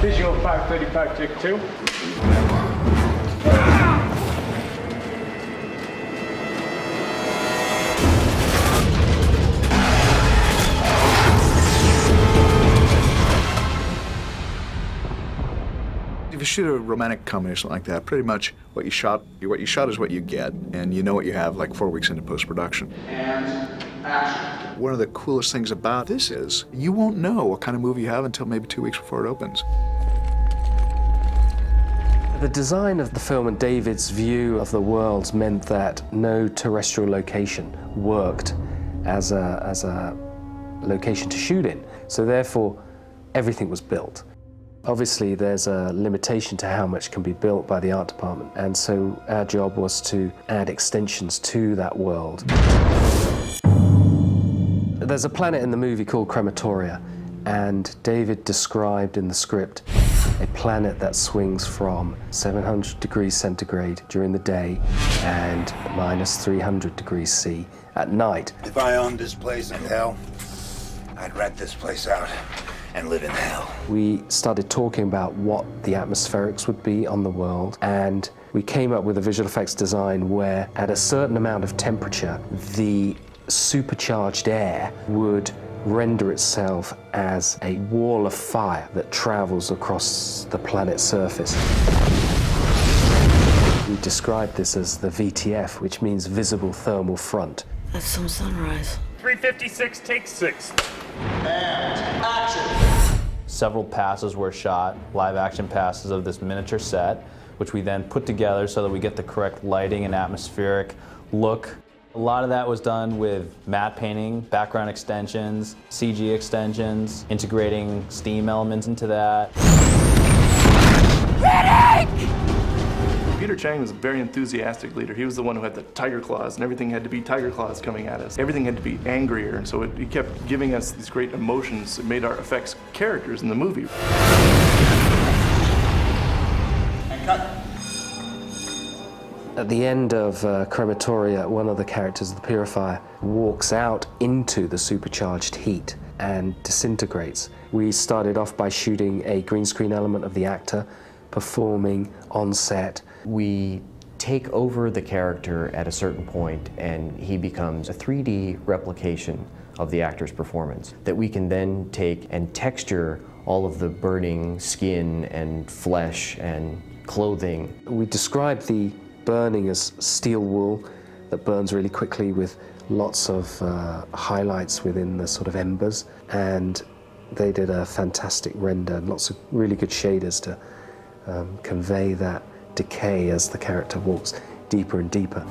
Visual 535, take 2. If you shoot a romantic comedy or something like that, pretty much what you shot is what you get, and you know what you have like 4 weeks into post-production. And action. One of the coolest things about this is you won't know what kind of movie you have until maybe 2 weeks before it opens. The design of the film and David's view of the worlds meant that no terrestrial location worked as a location to shoot in. So therefore, everything was built. Obviously, there's a limitation to how much can be built by the art department, and so our job was to add extensions to that world. There's a planet in the movie called Crematoria, and David described in the script a planet that swings from 700 degrees centigrade during the day and minus 300 degrees C at night. If I owned this place in hell, I'd rent this place out and live in hell. We started talking about what the atmospherics would be on the world, and we came up with a visual effects design where at a certain amount of temperature, the supercharged air would render itself as a wall of fire that travels across the planet's surface. We described this as the VTF, which means visible thermal front. That's some sunrise. 356, take 6. And action. Several passes were shot, live action passes of this miniature set, which we then put together so that we get the correct lighting and atmospheric look. A lot of that was done with matte painting, background extensions, CG extensions, integrating steam elements into that. Peter Chang was a very enthusiastic leader. He was the one who had the tiger claws, and everything had to be tiger claws coming at us. Everything had to be angrier, and so he kept giving us these great emotions that made our effects characters in the movie. And cut. At the end of Crematoria, one of the characters of the Purifier walks out into the supercharged heat and disintegrates. We started off by shooting a green screen element of the actor performing on set. We take over the character at a certain point and he becomes a 3D replication of the actor's performance that we can then take and texture all of the burning skin and flesh and clothing. We described the burning as steel wool that burns really quickly with lots of highlights within the sort of embers, and they did a fantastic render, lots of really good shaders to convey that decay as the character walks deeper and deeper.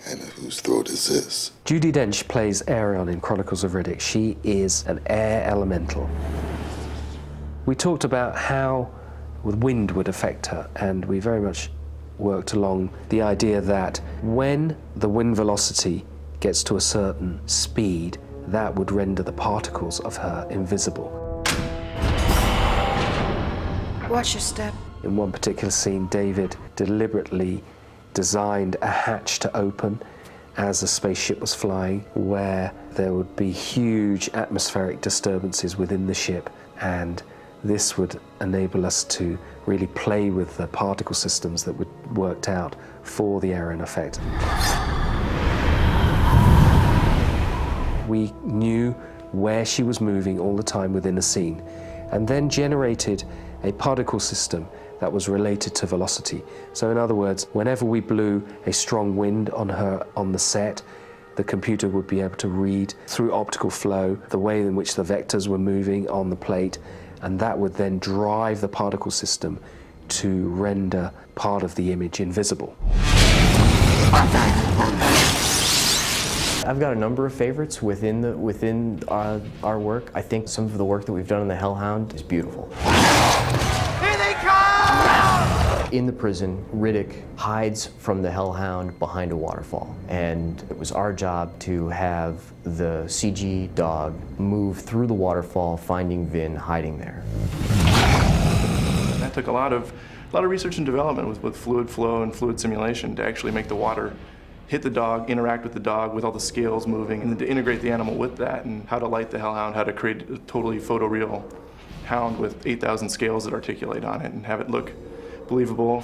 And whose throat is this? Judy Dench plays Aerion in Chronicles of Riddick. She is an air elemental. We talked about how the wind would affect her, and we very much worked along the idea that when the wind velocity gets to a certain speed, that would render the particles of her invisible. Watch your step. In one particular scene, David deliberately designed a hatch to open as a spaceship was flying, where there would be huge atmospheric disturbances within the ship, and this would enable us to really play with the particle systems that were worked out for the Aerion effect. We knew where she was moving all the time within a scene, and then generated a particle system that was related to velocity. So in other words, whenever we blew a strong wind on her on the set, the computer would be able to read through optical flow the way in which the vectors were moving on the plate, and that would then drive the particle system to render part of the image invisible. I've got a number of favorites within our work. I think some of the work that we've done in the Hellhound is beautiful. Here they come! In the prison, Riddick hides from the Hellhound behind a waterfall, and it was our job to have the CG dog move through the waterfall, finding Vin hiding there. And that took a lot of research and development with fluid flow and fluid simulation to actually make the water hit the dog, interact with the dog with all the scales moving, and then to integrate the animal with that, and how to light the hellhound, how to create a totally photoreal hound with 8,000 scales that articulate on it and have it look believable.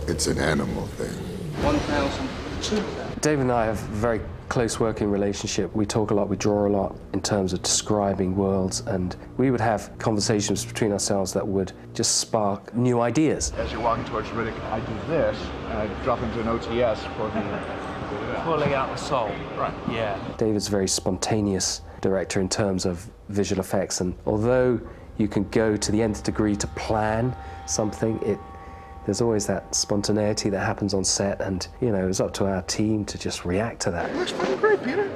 It's an animal thing. 1,002. David and I have a very close working relationship. We talk a lot, we draw a lot in terms of describing worlds, and we would have conversations between ourselves that would just spark new ideas. As you're walking towards Riddick, I do this, and I drop into an OTS for the... Pulling out the soul. Right. Yeah. David's a very spontaneous director in terms of visual effects, and although you can go to the nth degree to plan something, there's always that spontaneity that happens on set, and, you know, it's up to our team to just react to that. Looks fucking great, Peter.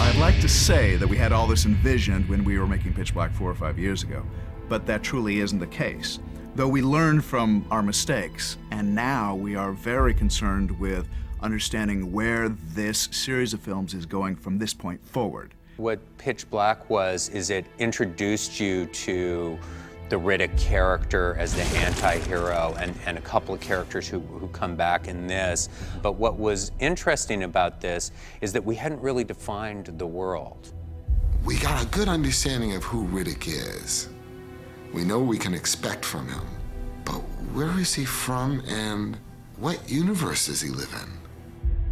I'd like to say that we had all this envisioned when we were making Pitch Black 4 or 5 years ago, but that truly isn't the case. Though we learned from our mistakes, and now we are very concerned with understanding where this series of films is going from this point forward. What Pitch Black was is it introduced you to the Riddick character as the anti-hero and a couple of characters who come back in this. But what was interesting about this is that we hadn't really defined the world. We got a good understanding of who Riddick is. We know what we can expect from him. But where is he from and what universe does he live in?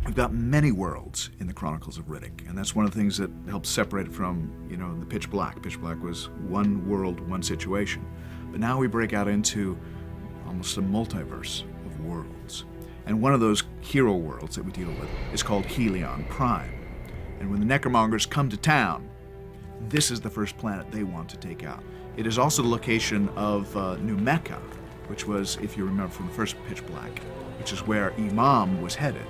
We've got many worlds in the Chronicles of Riddick, and that's one of the things that helps separate it from, you know, the Pitch Black. Pitch Black was one world, one situation. But now we break out into almost a multiverse of worlds. And one of those hero worlds that we deal with is called Helion Prime. And when the Necromongers come to town, this is the first planet they want to take out. It is also the location of New Mecca, which was, if you remember from the first Pitch Black, which is where Imam was headed.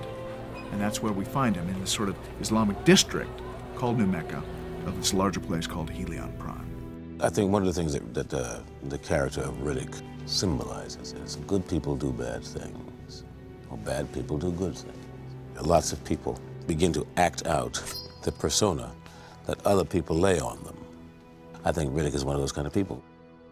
And that's where we find him, in this sort of Islamic district called New Mecca of this larger place called Helion Prime. I think one of the things that the character of Riddick symbolizes is good people do bad things, or bad people do good things. Lots of people begin to act out the persona that other people lay on them. I think Riddick is one of those kind of people.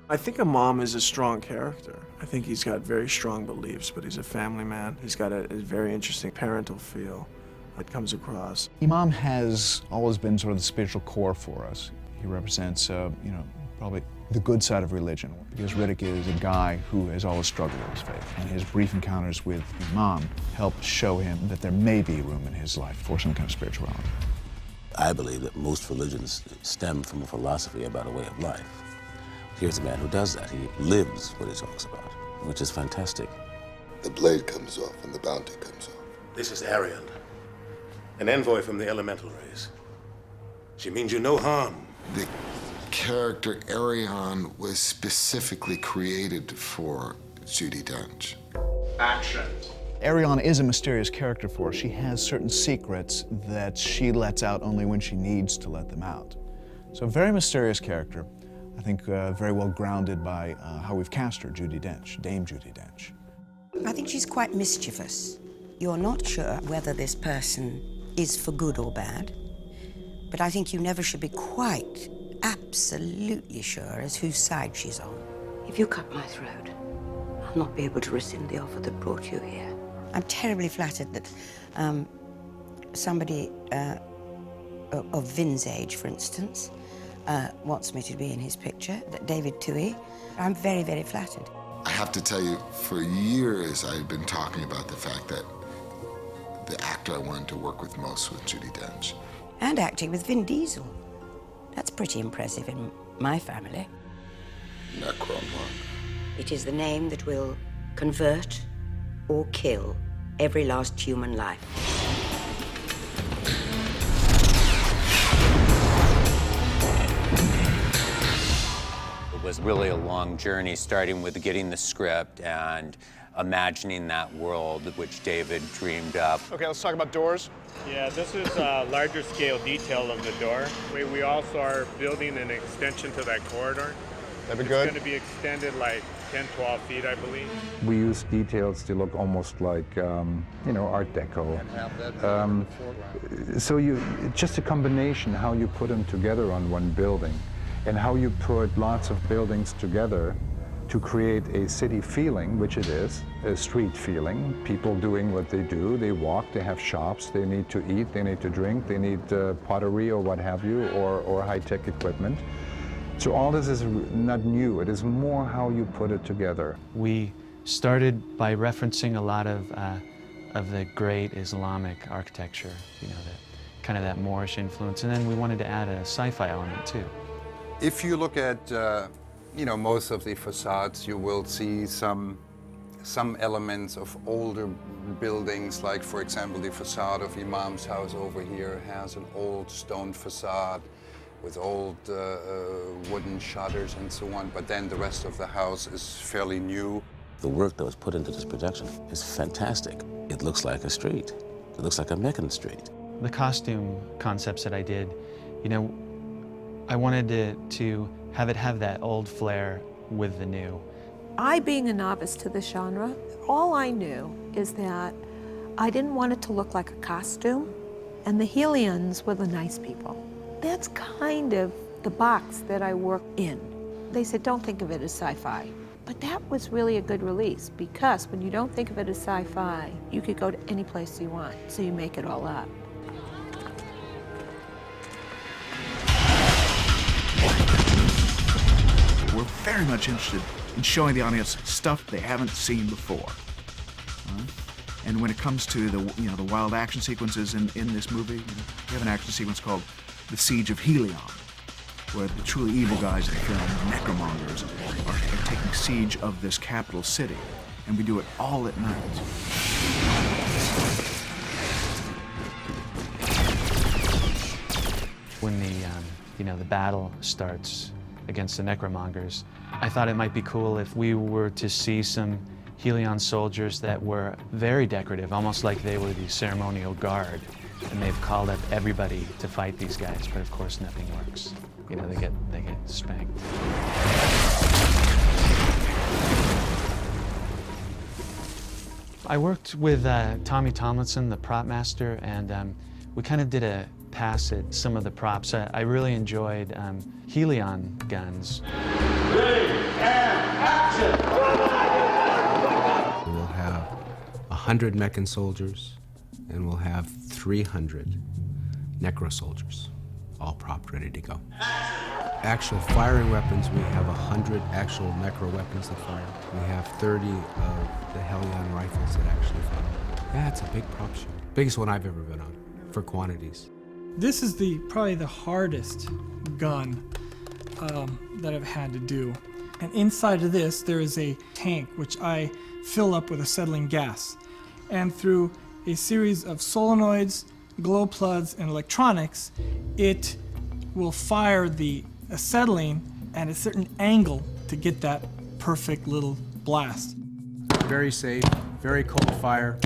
I think Imam is a strong character. I think he's got very strong beliefs, but he's a family man. He's got a very interesting parental feel that comes across. Imam has always been sort of the spiritual core for us. He represents, you know, probably the good side of religion, because Riddick is a guy who has always struggled with his faith, and his brief encounters with Imam help show him that there may be room in his life for some kind of spirituality. I believe that most religions stem from a philosophy about a way of life. Here's a man who does that. He lives what he talks about, which is fantastic. The blade comes off and the bounty comes off. This is Arian, an envoy from the elemental race. She means you no harm. The character Arion was specifically created for Judy Dench. Action. Arion is a mysterious character for us. She has certain secrets that she lets out only when she needs to let them out. So a very mysterious character. I think very well grounded by how we've cast her, Judy Dench, Dame Judy Dench. I think she's quite mischievous. You're not sure whether this person is for good or bad, but I think you never should be quite absolutely sure as whose side she's on. If you cut my throat, I'll not be able to rescind the offer that brought you here. I'm terribly flattered that somebody of Vin's age, for instance, wants me to be in his picture, David Toohey. I'm very, very flattered. I have to tell you, for years I've been talking about the fact that the actor I wanted to work with most was Judy Dench. And acting with Vin Diesel. That's pretty impressive in my family. Necromon. It is the name that will convert or kill every last human life. It was really a long journey, starting with getting the script and imagining that world which David dreamed up. Okay, let's talk about doors. Yeah, this is a larger scale detail of the door. We also are building an extension to that corridor. That'd be good. It's going to be extended like 10, 12 feet, I believe. We use details to look almost like, you know, Art Deco. So just a combination how you put them together on one building and how you put lots of buildings together to create a city feeling, which it is, a street feeling. People doing what they do, they walk, they have shops, they need to eat, they need to drink, they need pottery or what have you, or high-tech equipment. So all this is not new, it is more how you put it together. We started by referencing a lot of the great Islamic architecture, you know, kind of that Moorish influence, and then we wanted to add a sci-fi element too. If you look at you know, most of the facades, you will see some elements of older buildings, like for example the facade of Imam's house over here has an old stone facade with old wooden shutters and so on, but then the rest of the house is fairly new. The work that was put into this production is fantastic. It looks like a street. It looks like a Meccan street. The costume concepts that I did, you know, I wanted to have that old flair with the new. I, being a novice to the genre, all I knew is that I didn't want it to look like a costume, and the Helions were the nice people. That's kind of the box that I work in. They said, don't think of it as sci-fi. But that was really a good release, because when you don't think of it as sci-fi, you could go to any place you want, so you make it all up. We're very much interested in showing the audience stuff they haven't seen before. And when it comes to the wild action sequences in this movie, we have an action sequence called the Siege of Helion, where the truly evil guys in the film, the necromongers, are taking siege of this capital city, and we do it all at night. When the battle starts against the necromongers, I thought it might be cool if we were to see some Helion soldiers that were very decorative, almost like they were the ceremonial guard, and they've called up everybody to fight these guys, but of course nothing works. You know, they get spanked. I worked with Tommy Tomlinson, the prop master, and we kind of did a pass at some of the props. I really enjoyed Helion guns. Ready and action! We'll have 100 Meccan soldiers, and we'll have 300 necro soldiers, all propped, ready to go. Actual firing weapons, we have 100 actual necro weapons that fire. We have 30 of the Helion rifles that actually fire. Yeah, it's a big prop show. Biggest one I've ever been on, for quantities. This is probably the hardest gun that I've had to do. And inside of this, there is a tank which I fill up with acetylene gas. And through a series of solenoids, glow plugs, and electronics, it will fire the acetylene at a certain angle to get that perfect little blast. Very safe, very cold fire.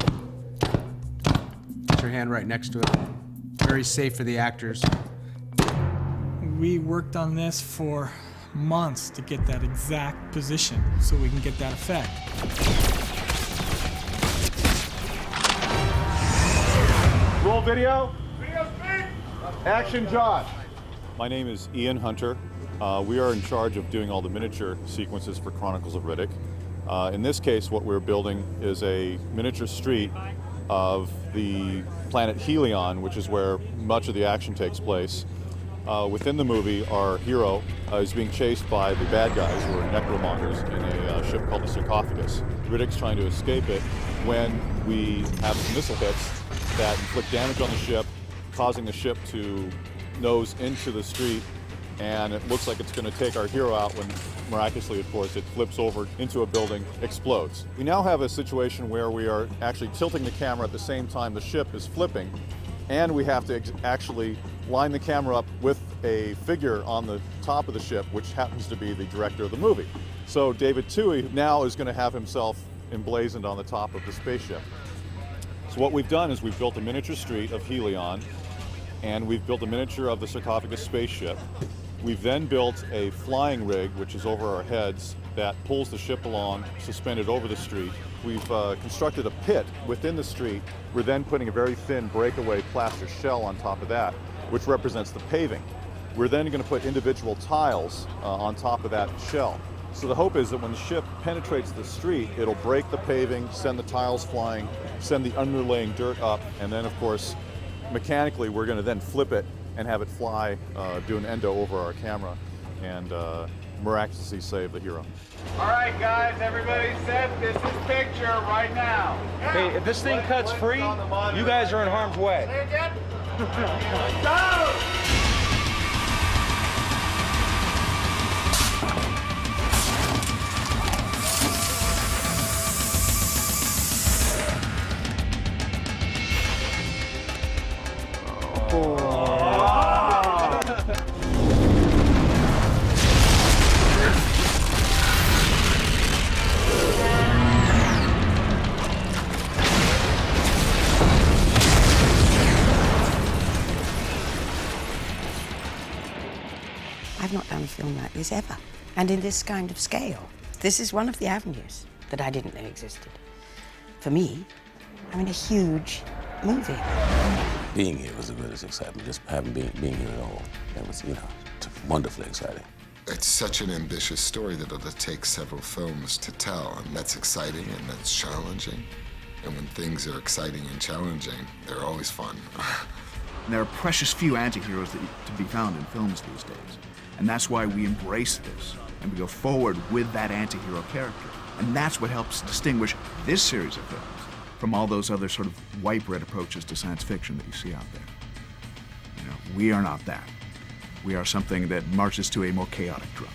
Put your hand right next to it. Very safe for the actors. We worked on this for months to get that exact position so we can get that effect. Roll video. Action, Josh. My name is Ian Hunter. We are in charge of doing all the miniature sequences for Chronicles of Riddick. In this case, what we're building is a miniature street of the planet Helion, which is where much of the action takes place. Within the movie, our hero is being chased by the bad guys, who are necromongers, in a ship called the Sarcophagus. Riddick's trying to escape it when we have some missile hits that inflict damage on the ship, causing the ship to nose into the street, and it looks like it's going to take our hero out when, miraculously, of course, it flips over into a building, explodes. We now have a situation where we are actually tilting the camera at the same time the ship is flipping, and we have to actually line the camera up with a figure on the top of the ship, which happens to be the director of the movie. So David Toohey now is going to have himself emblazoned on the top of the spaceship. So what we've done is we've built a miniature street of Helion, and we've built a miniature of the Sarcophagus spaceship, We've then built a flying rig, which is over our heads, that pulls the ship along, suspended over the street. We've constructed a pit within the street. We're then putting a very thin breakaway plaster shell on top of that, which represents the paving. We're then going to put individual tiles on top of that shell. So the hope is that when the ship penetrates the street, it'll break the paving, send the tiles flying, send the underlaying dirt up, and then, of course, mechanically, we're going to then flip it and have it fly, do an endo over our camera, and miraculously save the hero. All right, guys, everybody set. This is picture right now. Hey, if this thing cuts free, you guys are in harm's way. Say again. Go! I've not done a film like this ever, and in this kind of scale. This is one of the avenues that I didn't know existed. For me, I mean, a huge movie. Being here was the greatest excitement, just having being here at all. It was, wonderfully exciting. It's such an ambitious story that it'll take several films to tell, and that's exciting and that's challenging. And when things are exciting and challenging, they're always fun. And there are precious few anti-heroes to be found in films these days. And that's why we embrace this, and we go forward with that anti-hero character. And that's what helps distinguish this series of films from all those other sort of white bread approaches to science fiction that you see out there. We are not that. We are something that marches to a more chaotic drum.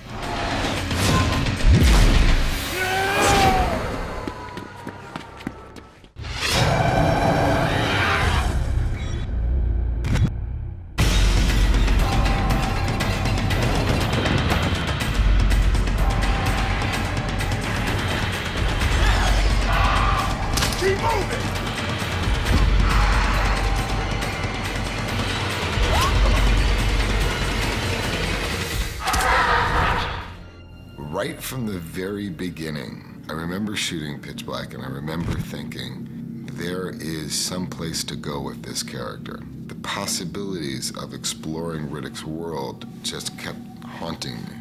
Right from the very beginning, I remember shooting Pitch Black, and I remember thinking, there is some place to go with this character. The possibilities of exploring Riddick's world just kept haunting me.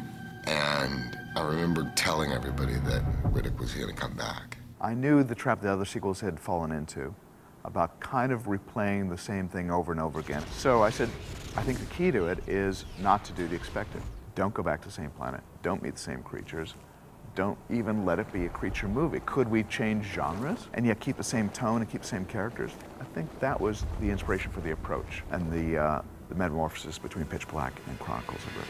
And I remember telling everybody that Riddick was going to come back. I knew the trap the other sequels had fallen into, about kind of replaying the same thing over and over again. So I said, I think the key to it is not to do the expected. Don't go back to the same planet. Don't meet the same creatures. Don't even let it be a creature movie. Could we change genres and yet keep the same tone and keep the same characters? I think that was the inspiration for the approach and the metamorphosis between Pitch Black and Chronicles of Riddick.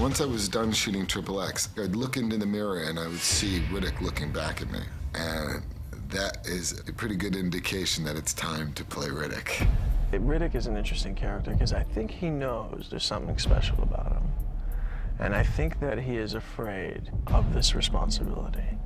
Once I was done shooting XXX, I'd look into the mirror and I would see Riddick looking back at me. And that is a pretty good indication that it's time to play Riddick. Riddick is an interesting character because I think he knows there's something special about him. And I think that he is afraid of this responsibility.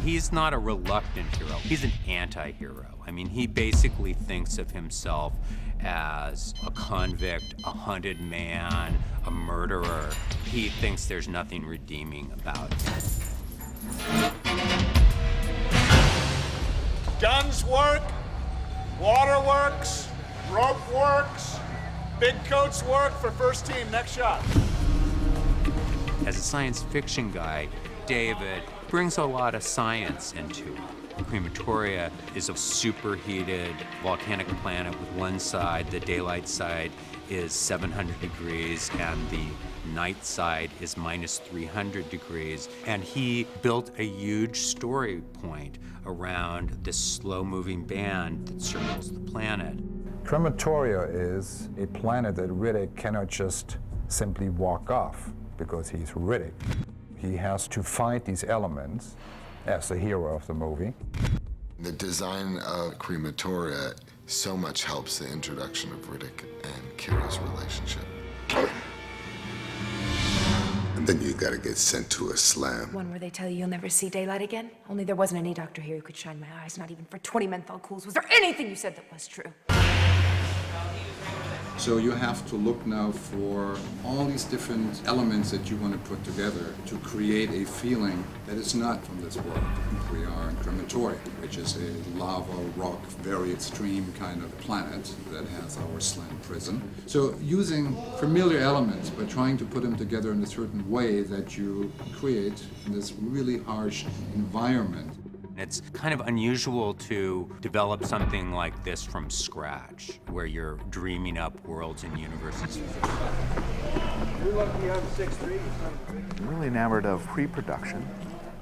He's not a reluctant hero. He's an anti-hero. I mean, he basically thinks of himself as a convict, a hunted man, a murderer. He thinks there's nothing redeeming about it. Guns work, water works, rope works, big coats work for first team. Next shot. As a science fiction guy, David brings a lot of science into it. Crematoria is a superheated volcanic planet with one side, the daylight side is 700 degrees and the night side is minus 300 degrees. And he built a huge story point around this slow-moving band that circles the planet. Crematoria is a planet that Riddick cannot just simply walk off because he's Riddick. He has to fight these elements as the hero of the movie. The design of Crematoria so much helps the introduction of Riddick and Kira's relationship. then you gotta get sent to a slam. One where they tell you you'll never see daylight again? Only there wasn't any doctor here who could shine my eyes, not even for 20 menthol cools. Was there anything you said that was true? So you have to look now for all these different elements that you want to put together to create a feeling that is not from this world. We are in crematorium, which is a lava, rock, very extreme kind of planet that has our slam prison. So using familiar elements, but trying to put them together in a certain way that you create in this really harsh environment. It's kind of unusual to develop something like this from scratch, where you're dreaming up worlds and universes. You're lucky you have 6'3". I'm really enamored of pre-production,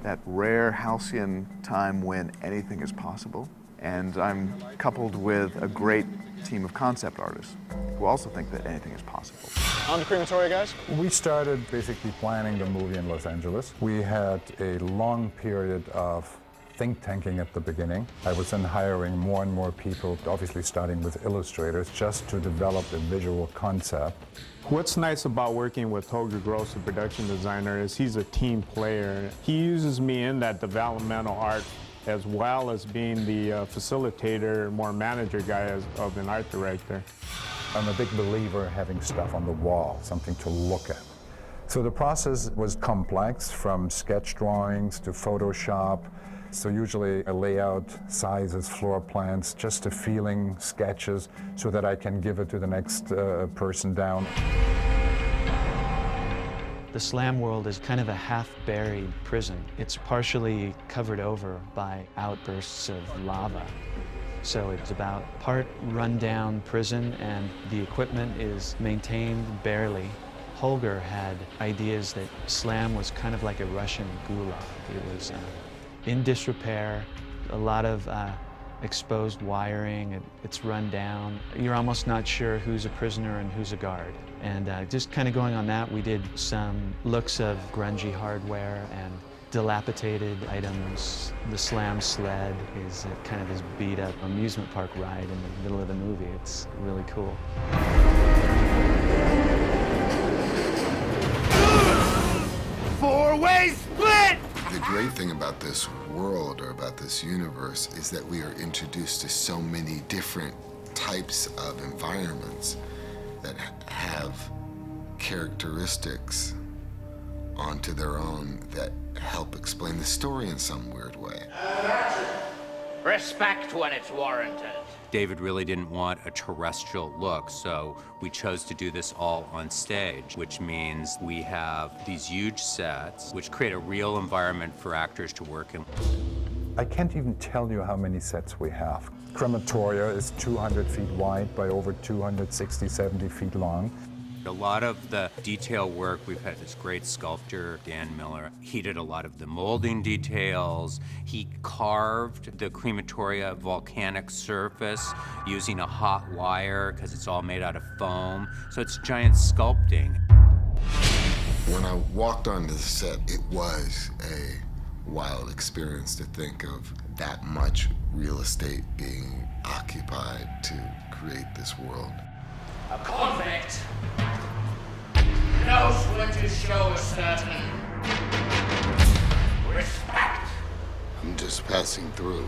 that rare halcyon time when anything is possible. And I'm coupled with a great team of concept artists who also think that anything is possible. On to crematoria, guys. We started basically planning the movie in Los Angeles. We had a long period of think tanking at the beginning. I was then hiring more and more people, obviously starting with illustrators, just to develop a visual concept. What's nice about working with Quasi Grotto, the production designer, is he's a team player. He uses me in that developmental art as well as being the facilitator, more manager guy of an art director. I'm a big believer in having stuff on the wall, something to look at. So the process was complex, from sketch drawings to Photoshop. So usually I lay out sizes, floor plans, just a feeling, sketches, so that I can give it to the next person down. The slam world is kind of a half-buried prison. It's partially covered over by outbursts of lava. So it's about part run-down prison, and the equipment is maintained barely. Holger had ideas that slam was kind of like a Russian gulag. It was in disrepair, a lot of exposed wiring, it's run down. You're almost not sure who's a prisoner and who's a guard. And just kind of going on that, we did some looks of grungy hardware and dilapidated items. The slam sled is kind of this beat up amusement park ride in the middle of the movie. It's really cool. Four-way split! The great thing about this world, or about this universe, is that we are introduced to so many different types of environments that have characteristics onto their own that help explain the story in some weird way. Respect when it's warranted. David really didn't want a terrestrial look, so we chose to do this all on stage, which means we have these huge sets, which create a real environment for actors to work in. I can't even tell you how many sets we have. Crematoria is 200 feet wide by over 260, 70 feet long. A lot of the detail work, we've had this great sculptor, Dan Miller. He did a lot of the molding details. He carved the crematoria volcanic surface using a hot wire because it's all made out of foam. So it's giant sculpting. When I walked onto the set, it was a wild experience to think of that much real estate being occupied to create this world. A convict knows when to show a certain respect. I'm just passing through.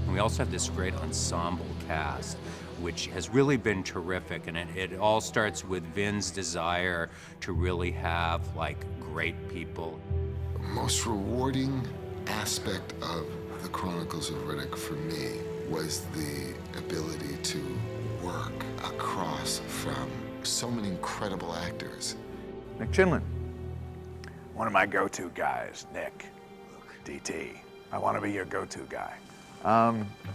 And we also have this great ensemble cast, which has really been terrific, and it all starts with Vin's desire to really have like great people. The most rewarding aspect of the Chronicles of Riddick for me was the ability to work across from so many incredible actors. Nick Chinlin, one of my go-to guys, Nick, DT. I want to be your go-to guy.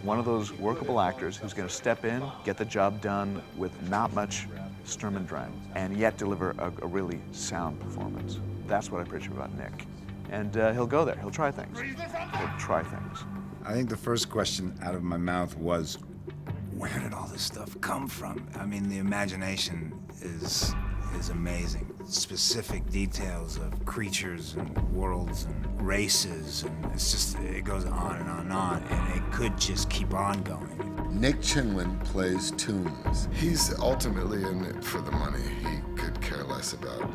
One of those workable actors who's going to step in, get the job done with not much Sturm und Drang, and yet deliver a really sound performance. That's what I appreciate about Nick. And he'll go there. He'll try things. He'll try things. I think the first question out of my mouth was, where did all this stuff come from? I mean, the imagination is amazing. Specific details of creatures and worlds and races, and it's just, it goes on and on and on, and it could just keep on going. Nick Chinlin plays Toombs. He's ultimately in it for the money. He could care less about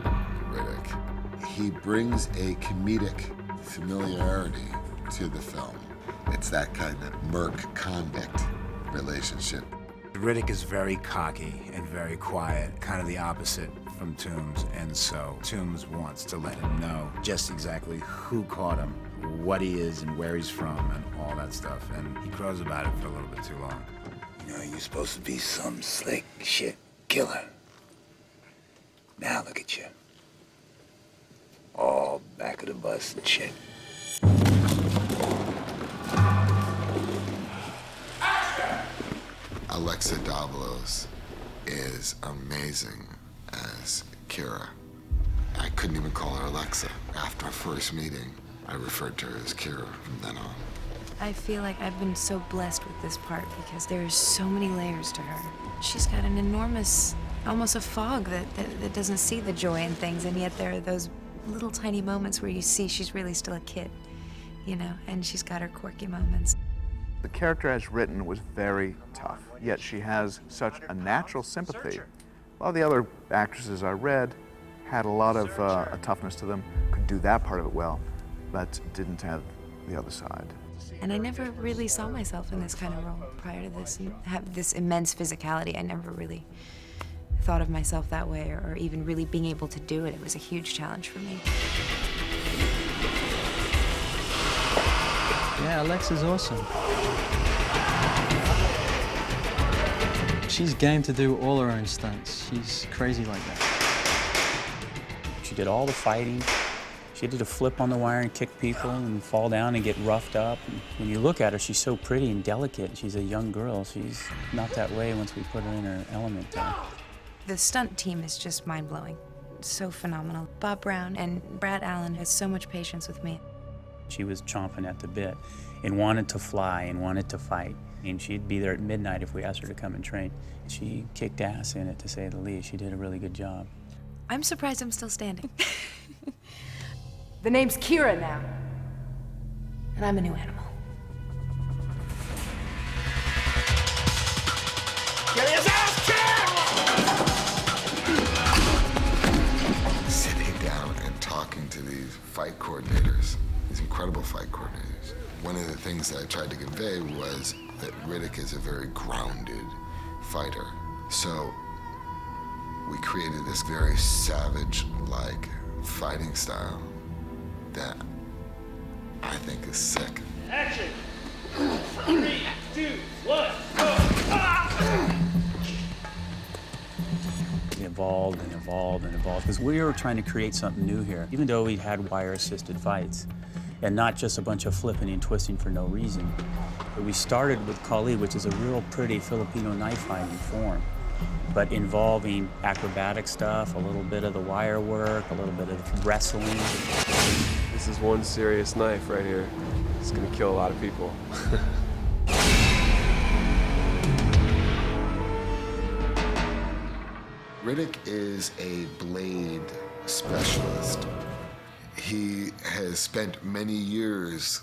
Riddick. He brings a comedic familiarity to the film. It's that kind of merc-convict relationship. Riddick is very cocky and very quiet, kind of the opposite from Toombs, and so Toombs wants to let him know just exactly who caught him, what he is and where he's from and all that stuff, and he crows about it for a little bit too long. You know, you're supposed to be some slick shit killer. Now look at you. All back of the bus and shit. Alexa Davalos is amazing as Kira. I couldn't even call her Alexa. After our first meeting, I referred to her as Kira from then on. I feel like I've been so blessed with this part because there's so many layers to her. She's got an enormous, almost a fog that doesn't see the joy in things, and yet there are those little tiny moments where you see she's really still a kid, you know, and she's got her quirky moments. The character as written was very tough, yet she has such a natural sympathy. A lot of the other actresses I read had a lot of a toughness to them, could do that part of it well, but didn't have the other side. And I never really saw myself in this kind of role prior to this, and have this immense physicality. I never really thought of myself that way, or even really being able to do it. It was a huge challenge for me. Yeah, Alexa's awesome. She's game to do all her own stunts. She's crazy like that. She did all the fighting. She did a flip on the wire and kick people and fall down and get roughed up. And when you look at her, she's so pretty and delicate. She's a young girl. She's not that way once we put her in her element. The stunt team is just mind-blowing. So phenomenal. Bob Brown and Brad Allen has so much patience with me. She was chomping at the bit and wanted to fly and wanted to fight. And she'd be there at midnight if we asked her to come and train. She kicked ass in it, to say the least. She did a really good job. I'm surprised I'm still standing. The name's Kira now, and I'm a new animal. Get his ass kicked! Sitting down and talking to these fight coordinators, these incredible fight coordinators. One of the things that I tried to convey was that Riddick is a very grounded fighter. So we created this very savage-like fighting style that I think is sick. Action! 3, 2, 1, go! It evolved and evolved and evolved because we were trying to create something new here, even though we had wire-assisted fights and not just a bunch of flipping and twisting for no reason. But we started with Kali, which is a real pretty Filipino knife fighting form, but involving acrobatic stuff, a little bit of the wire work, a little bit of wrestling. This is one serious knife right here. It's gonna kill a lot of people. Riddick is a blade specialist. He has spent many years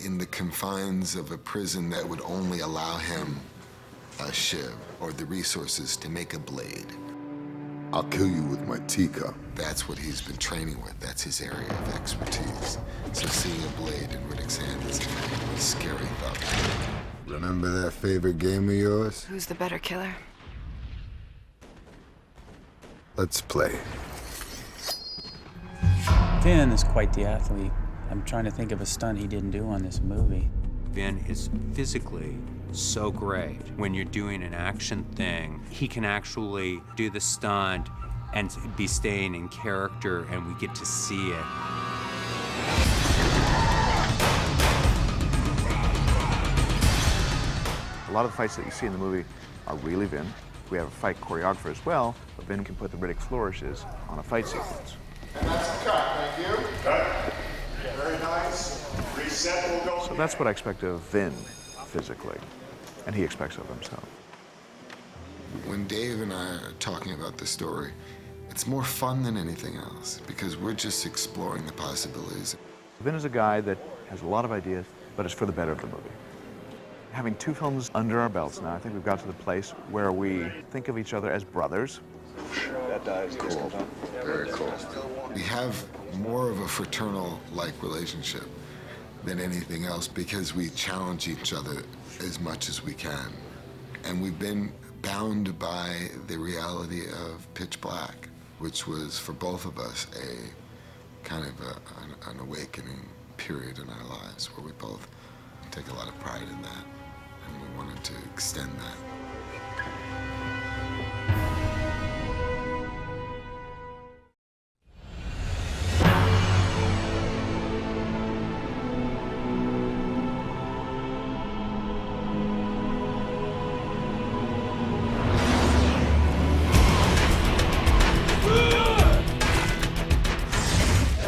in the confines of a prison that would only allow him a shiv or the resources to make a blade. I'll kill you with my teacup. That's what he's been training with. That's his area of expertise. So seeing a blade in Riddick's hand is a scary thought. Remember that favorite game of yours? Who's the better killer? Let's play. Vin is quite the athlete. I'm trying to think of a stunt he didn't do on this movie. Vin is physically so great. When you're doing an action thing, he can actually do the stunt and be staying in character, and we get to see it. A lot of the fights that you see in the movie are really Vin. We have a fight choreographer as well, but Vin can put the Riddick flourishes on a fight sequence. And that's the cut, thank you. Cut. Very nice. Reset will go. So that's what I expect of Vin physically, and he expects of himself. When Dave and I are talking about the story, it's more fun than anything else because we're just exploring the possibilities. Vin is a guy that has a lot of ideas, but it's for the better of the movie. Having 2 films under our belts now, I think we've got to the place where we think of each other as brothers. That dies. Cool. Very cool. We have more of a fraternal-like relationship than anything else because we challenge each other as much as we can. And we've been bound by the reality of Pitch Black, which was, for both of us, a kind of an awakening period in our lives where we both take a lot of pride in that, and we wanted to extend that.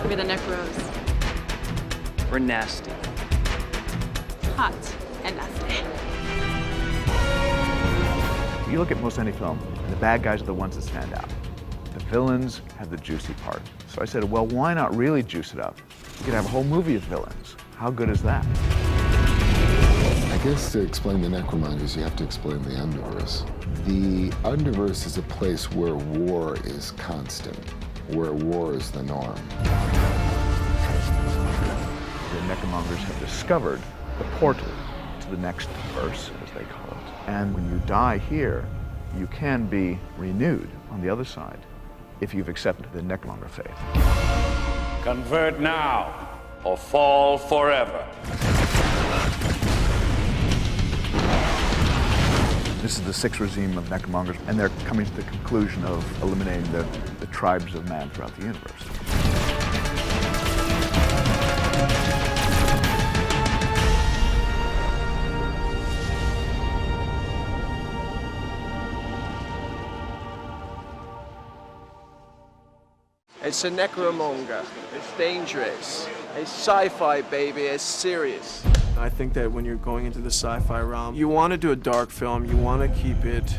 We're the Necros. We're nasty. Hot and nasty. You look at most any film, and the bad guys are the ones that stand out. The villains have the juicy part. So I said, well, why not really juice it up? You could have a whole movie of villains. How good is that? I guess to explain the Necromongers, you have to explain the Underverse. The Underverse is a place where war is constant, where war is the norm. The Necromongers have discovered the portal to the next verse, as they call it. And when you die here, you can be renewed on the other side if you've accepted the Necromonger faith. Convert now, or fall forever. This is the 6th regime of Necromongers, and they're coming to the conclusion of eliminating the tribes of man throughout the universe. It's a necromonger. It's dangerous. It's sci-fi, baby. It's serious. I think that when you're going into the sci-fi realm, you want to do a dark film. You want to keep it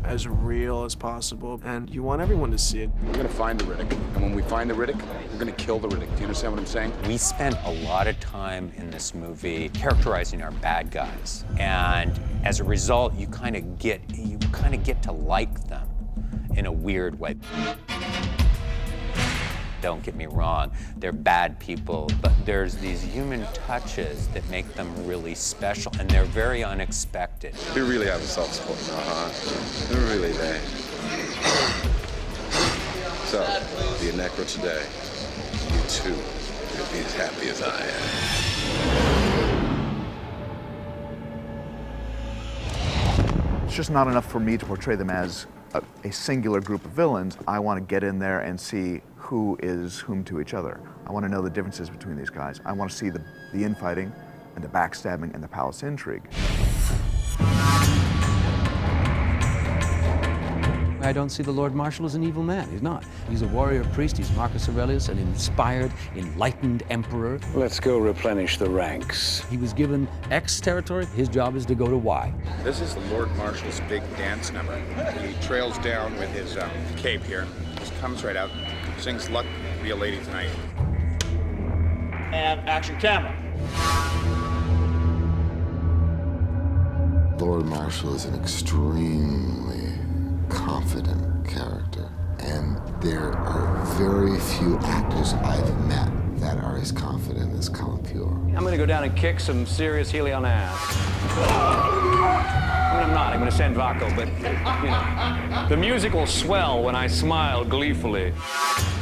as real as possible, and you want everyone to see it. We're gonna find the Riddick, and when we find the Riddick, we're gonna kill the Riddick. Do you understand what I'm saying? We spent a lot of time in this movie characterizing our bad guys, and as a result, you kind of get to like them in a weird way. Don't get me wrong, they're bad people, but there's these human touches that make them really special, and they're very unexpected. We really have a soft spot in our heart. We're really there. So, be a necro today. You too will be as happy as I am. It's just not enough for me to portray them as a singular group of villains. I want to get in there and see who is whom to each other. I want to know the differences between these guys. I want to see the infighting and the backstabbing and the palace intrigue. I don't see the Lord Marshal as an evil man. He's not. He's a warrior priest. He's Marcus Aurelius, an inspired, enlightened emperor. Let's go replenish the ranks. He was given X territory. His job is to go to Y. This is the Lord Marshal's big dance number. He trails down with his cape here, just comes right out, sings "Luck Be a Lady Tonight." And action camera. Lord Marshal is an extremely confident character, and there are very few actors I've met that are as confident as Calampior. I'm gonna go down and kick some serious Helion ass. I mean, I'm not. I'm gonna send Vaco, but, you know, the music will swell when I smile gleefully.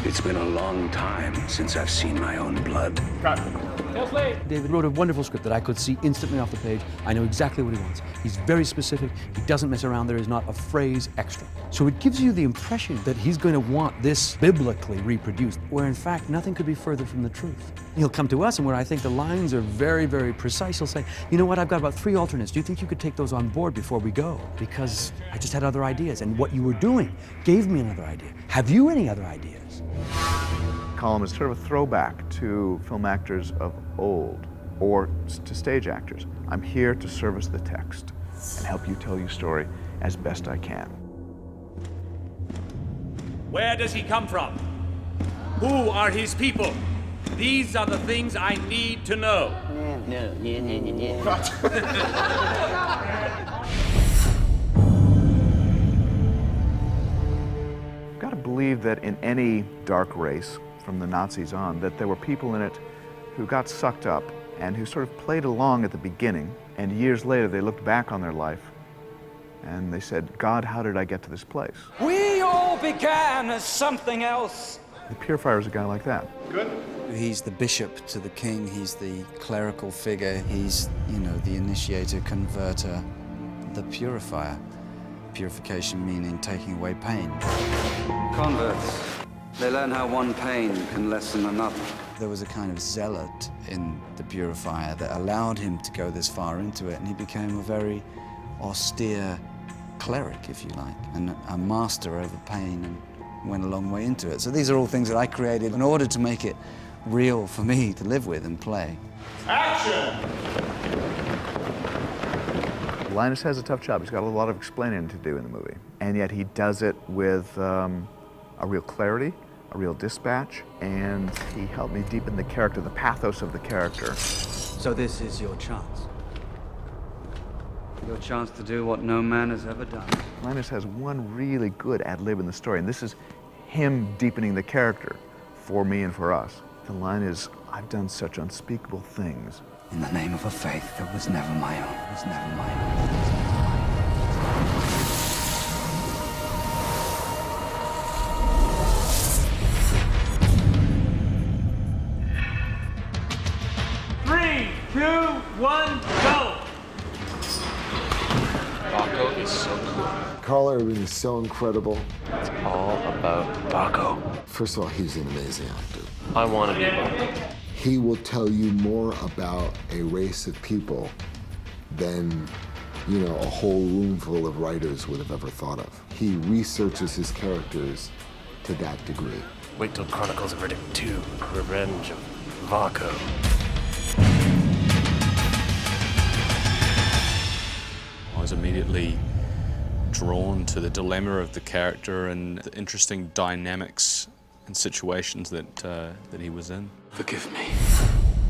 It's been a long time since I've seen my own blood. Cut. David wrote a wonderful script that I could see instantly off the page. I know exactly what he wants. He's very specific. He doesn't mess around. There is not a phrase extra. So it gives you the impression that he's going to want this biblically reproduced, where in fact nothing could be further from the truth. He'll come to us, and where I think the lines are very, very precise, he'll say, you know what, I've got about 3 alternates. Do you think you could take those on board before we go? Because I just had other ideas, and what you were doing gave me another idea. Have you any other ideas? Column is sort of a throwback to film actors of old, or to stage actors. I'm here to service the text and help you tell your story as best I can. Where does he come from? Who are his people? These are the things I need to know. Got to believe that in any dark race, from the Nazis on, that there were people in it who got sucked up and who sort of played along at the beginning, and years later they looked back on their life and they said, God, how did I get to this place? We all began as something else. The Purifier is a guy like that. Good. He's the bishop to the king, he's the clerical figure, he's, you know, the initiator, converter, the purifier. Purification meaning taking away pain. Converts. They learn how one pain can lessen another. There was a kind of zealot in the purifier that allowed him to go this far into it, and he became a very austere cleric, if you like, and a master over pain, and went a long way into it. So these are all things that I created in order to make it real for me to live with and play. Action! Linus has a tough job. He's got a lot of explaining to do in the movie, and yet he does it with a real clarity, a real dispatch, and he helped me deepen the character, the pathos of the character. So this is your chance. Your chance to do what no man has ever done. Linus has one really good ad-lib in the story, and this is him deepening the character for me and for us. The line is, I've done such unspeakable things. In the name of a faith that was never my own, was never my own. Three, two, one, go! Baco is so cool. Carl Urban is so incredible. It's all about Baco. First of all, he's an amazing actor. I want to be Baco. He will tell you more about a race of people than, you know, a whole room full of writers would have ever thought of. He researches his characters to that degree. Wait till Chronicles of Riddick 2, Revenge of Baco. I was immediately drawn to the dilemma of the character and the interesting dynamics and situations that he was in. Forgive me.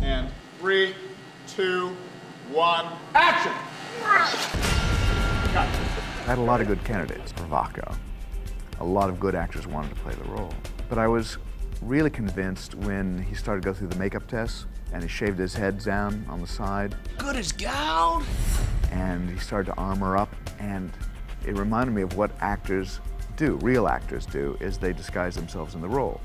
And 3, 2, 1, action! I had a lot of good candidates for Baco. A lot of good actors wanted to play the role. But I was really convinced when he started to go through the makeup tests and he shaved his head down on the side. Good as gold. And he started to armor up, and it reminded me of what actors do, real actors do, is they disguise themselves in the role.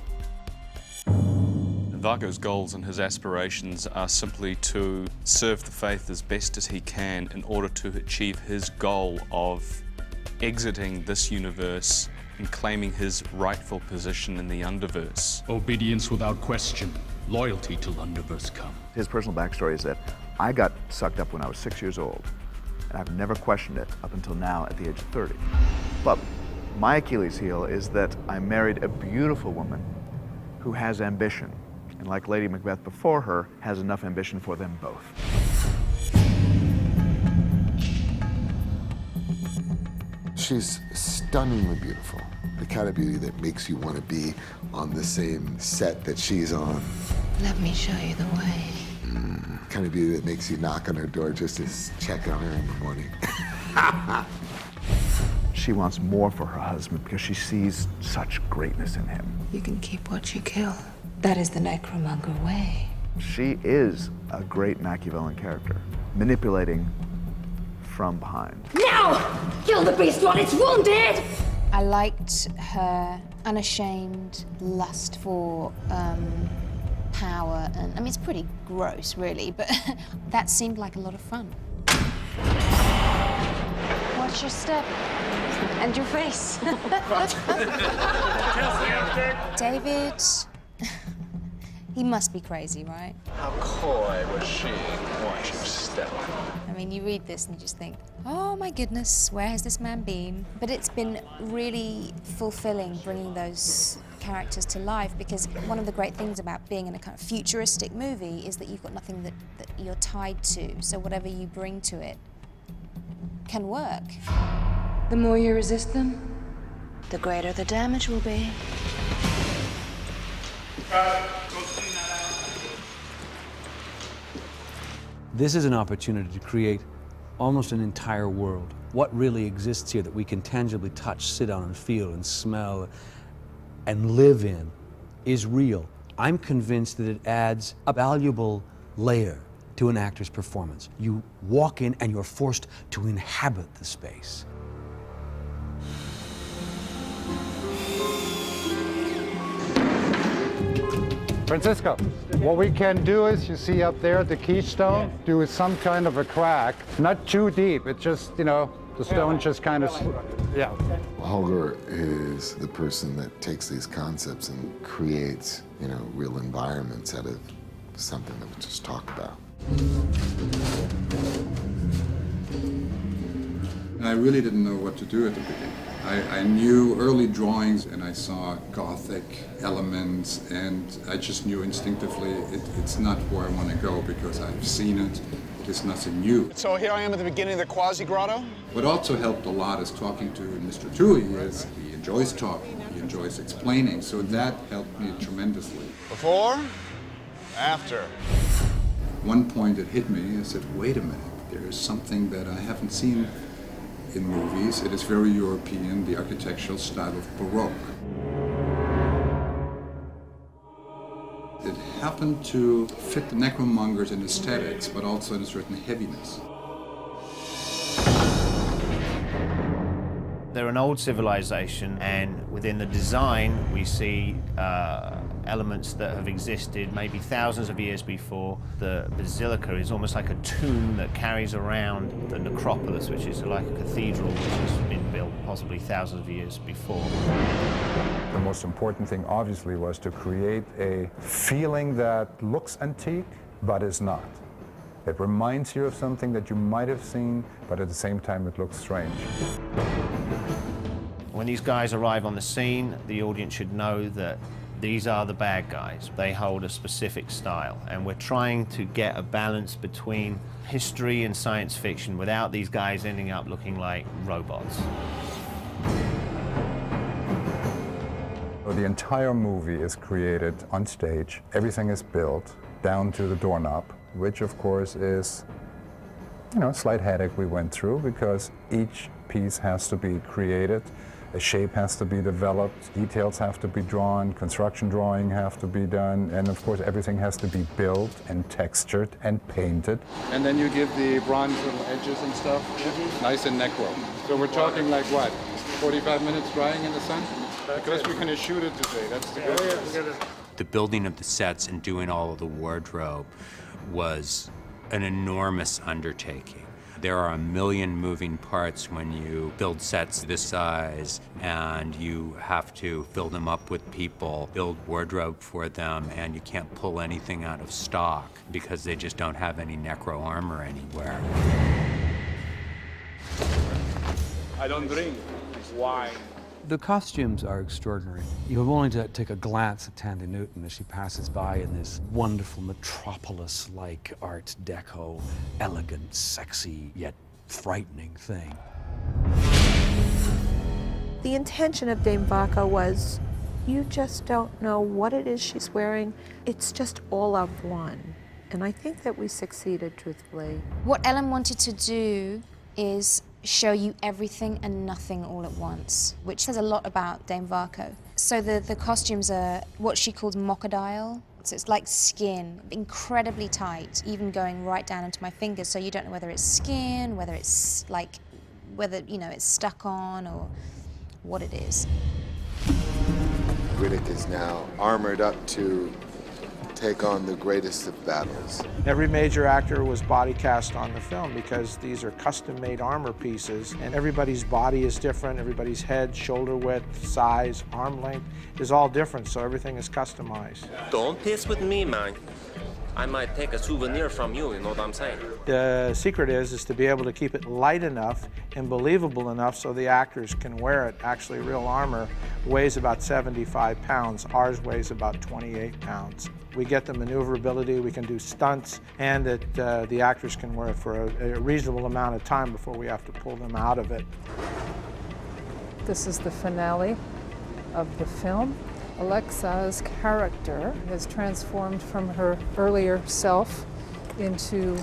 Baco's goals and his aspirations are simply to serve the faith as best as he can in order to achieve his goal of exiting this universe and claiming his rightful position in the Underverse. Obedience without question, loyalty till Underverse come. His personal backstory is that I got sucked up when I was 6 years old, and I've never questioned it up until now at the age of 30. But my Achilles heel is that I married a beautiful woman who has ambition, and like Lady Macbeth before her, has enough ambition for them both. She's stunningly beautiful. The kind of beauty that makes you want to be on the same set that she's on. Let me show you the way. Kind of beauty that makes you knock on her door just to check on her in the morning. She wants more for her husband because she sees such greatness in him. You can keep what you kill. That is the necromonger way. She is a great Machiavellian character, manipulating from behind. Now! Kill the beast while it's wounded! I liked her unashamed lust for power, and I mean, it's pretty gross, really, but that seemed like a lot of fun. Watch your step and your face. David, he must be crazy, right? How coy was she? Watch your step. I mean, you read this and you just think, oh my goodness, where has this man been? But it's been really fulfilling bringing those characters to life, because one of the great things about being in a kind of futuristic movie is that you've got nothing that you're tied to, so whatever you bring to it can work. The more you resist them, the greater the damage will be. This is an opportunity to create almost an entire world. What really exists here that we can tangibly touch, sit on, and feel, and smell, and live in is real. I'm convinced that it adds a valuable layer to an actor's performance. You walk in and you're forced to inhabit the space. Francisco, what we can do is, you see up there the keystone, do some kind of a crack, not too deep, it's just, you know, the stone just kind of, yeah. Holger is the person that takes these concepts and creates, you know, real environments out of something that we just talked about. I really didn't know what to do at the beginning. I knew early drawings and I saw Gothic elements, and I just knew instinctively it's not where I want to go because I've seen it. It is nothing new. So here I am at the beginning of the Quasi Grotto. What also helped a lot is talking to Mr. Tui. Is he enjoys talking, he enjoys explaining, so that helped me tremendously. Before, after. One point it hit me, I said, wait a minute, there is something that I haven't seen in movies. It is very European, the architectural style of Baroque. It happened to fit the necromongers in aesthetics, but also in a certain heaviness. They're an old civilization, and within the design we see elements that have existed maybe thousands of years before. The basilica is almost like a tomb that carries around the necropolis, which is like a cathedral which has been built possibly thousands of years before. The most important thing, obviously, was to create a feeling that looks antique, but is not. It reminds you of something that you might have seen, but at the same time it looks strange. When these guys arrive on the scene, the audience should know that these are the bad guys. They hold a specific style, and we're trying to get a balance between history and science fiction without these guys ending up looking like robots. The entire movie is created on stage. Everything is built down to the doorknob, which of course is, you know, a slight headache we went through because each piece has to be created. A shape has to be developed, details have to be drawn, construction drawing have to be done, and of course everything has to be built and textured and painted. And then you give the bronze little edges and stuff, nice and necro. So we're talking like what, 45 minutes drying in the sun? Because we're going to shoot it today, that's the good. The building of the sets and doing all of the wardrobe was an enormous undertaking. There are a million moving parts when you build sets this size, and you have to fill them up with people, build wardrobe for them, and you can't pull anything out of stock because they just don't have any necro armor anywhere. I don't drink wine. The costumes are extraordinary. You have only to take a glance at Tandy Newton as she passes by in this wonderful metropolis-like Art Deco, elegant, sexy, yet frightening thing. The intention of Dame Vaca was, you just don't know what it is she's wearing. It's just all of one. And I think that we succeeded, truthfully. What Ellen wanted to do is show you everything and nothing all at once, which says a lot about Dame Vaca. So the costumes are what she calls mockadile. So it's like skin, incredibly tight, even going right down into my fingers, so you don't know whether it's skin, whether it's like, whether, you know, it's stuck on or what it is. Riddick is now armored up to take on the greatest of battles. Every major actor was body cast on the film because these are custom-made armor pieces, and everybody's body is different. Everybody's head, shoulder width, size, arm length is all different, so everything is customized. Don't piss with me, man. I might take a souvenir from you know what I'm saying? The secret is to be able to keep it light enough and believable enough so the actors can wear it. Actually, real armor weighs about 75 pounds. Ours weighs about 28 pounds. We get the maneuverability, we can do stunts, and that the actors can wear it for a reasonable amount of time before we have to pull them out of it. This is the finale of the film. Alexa's character has transformed from her earlier self into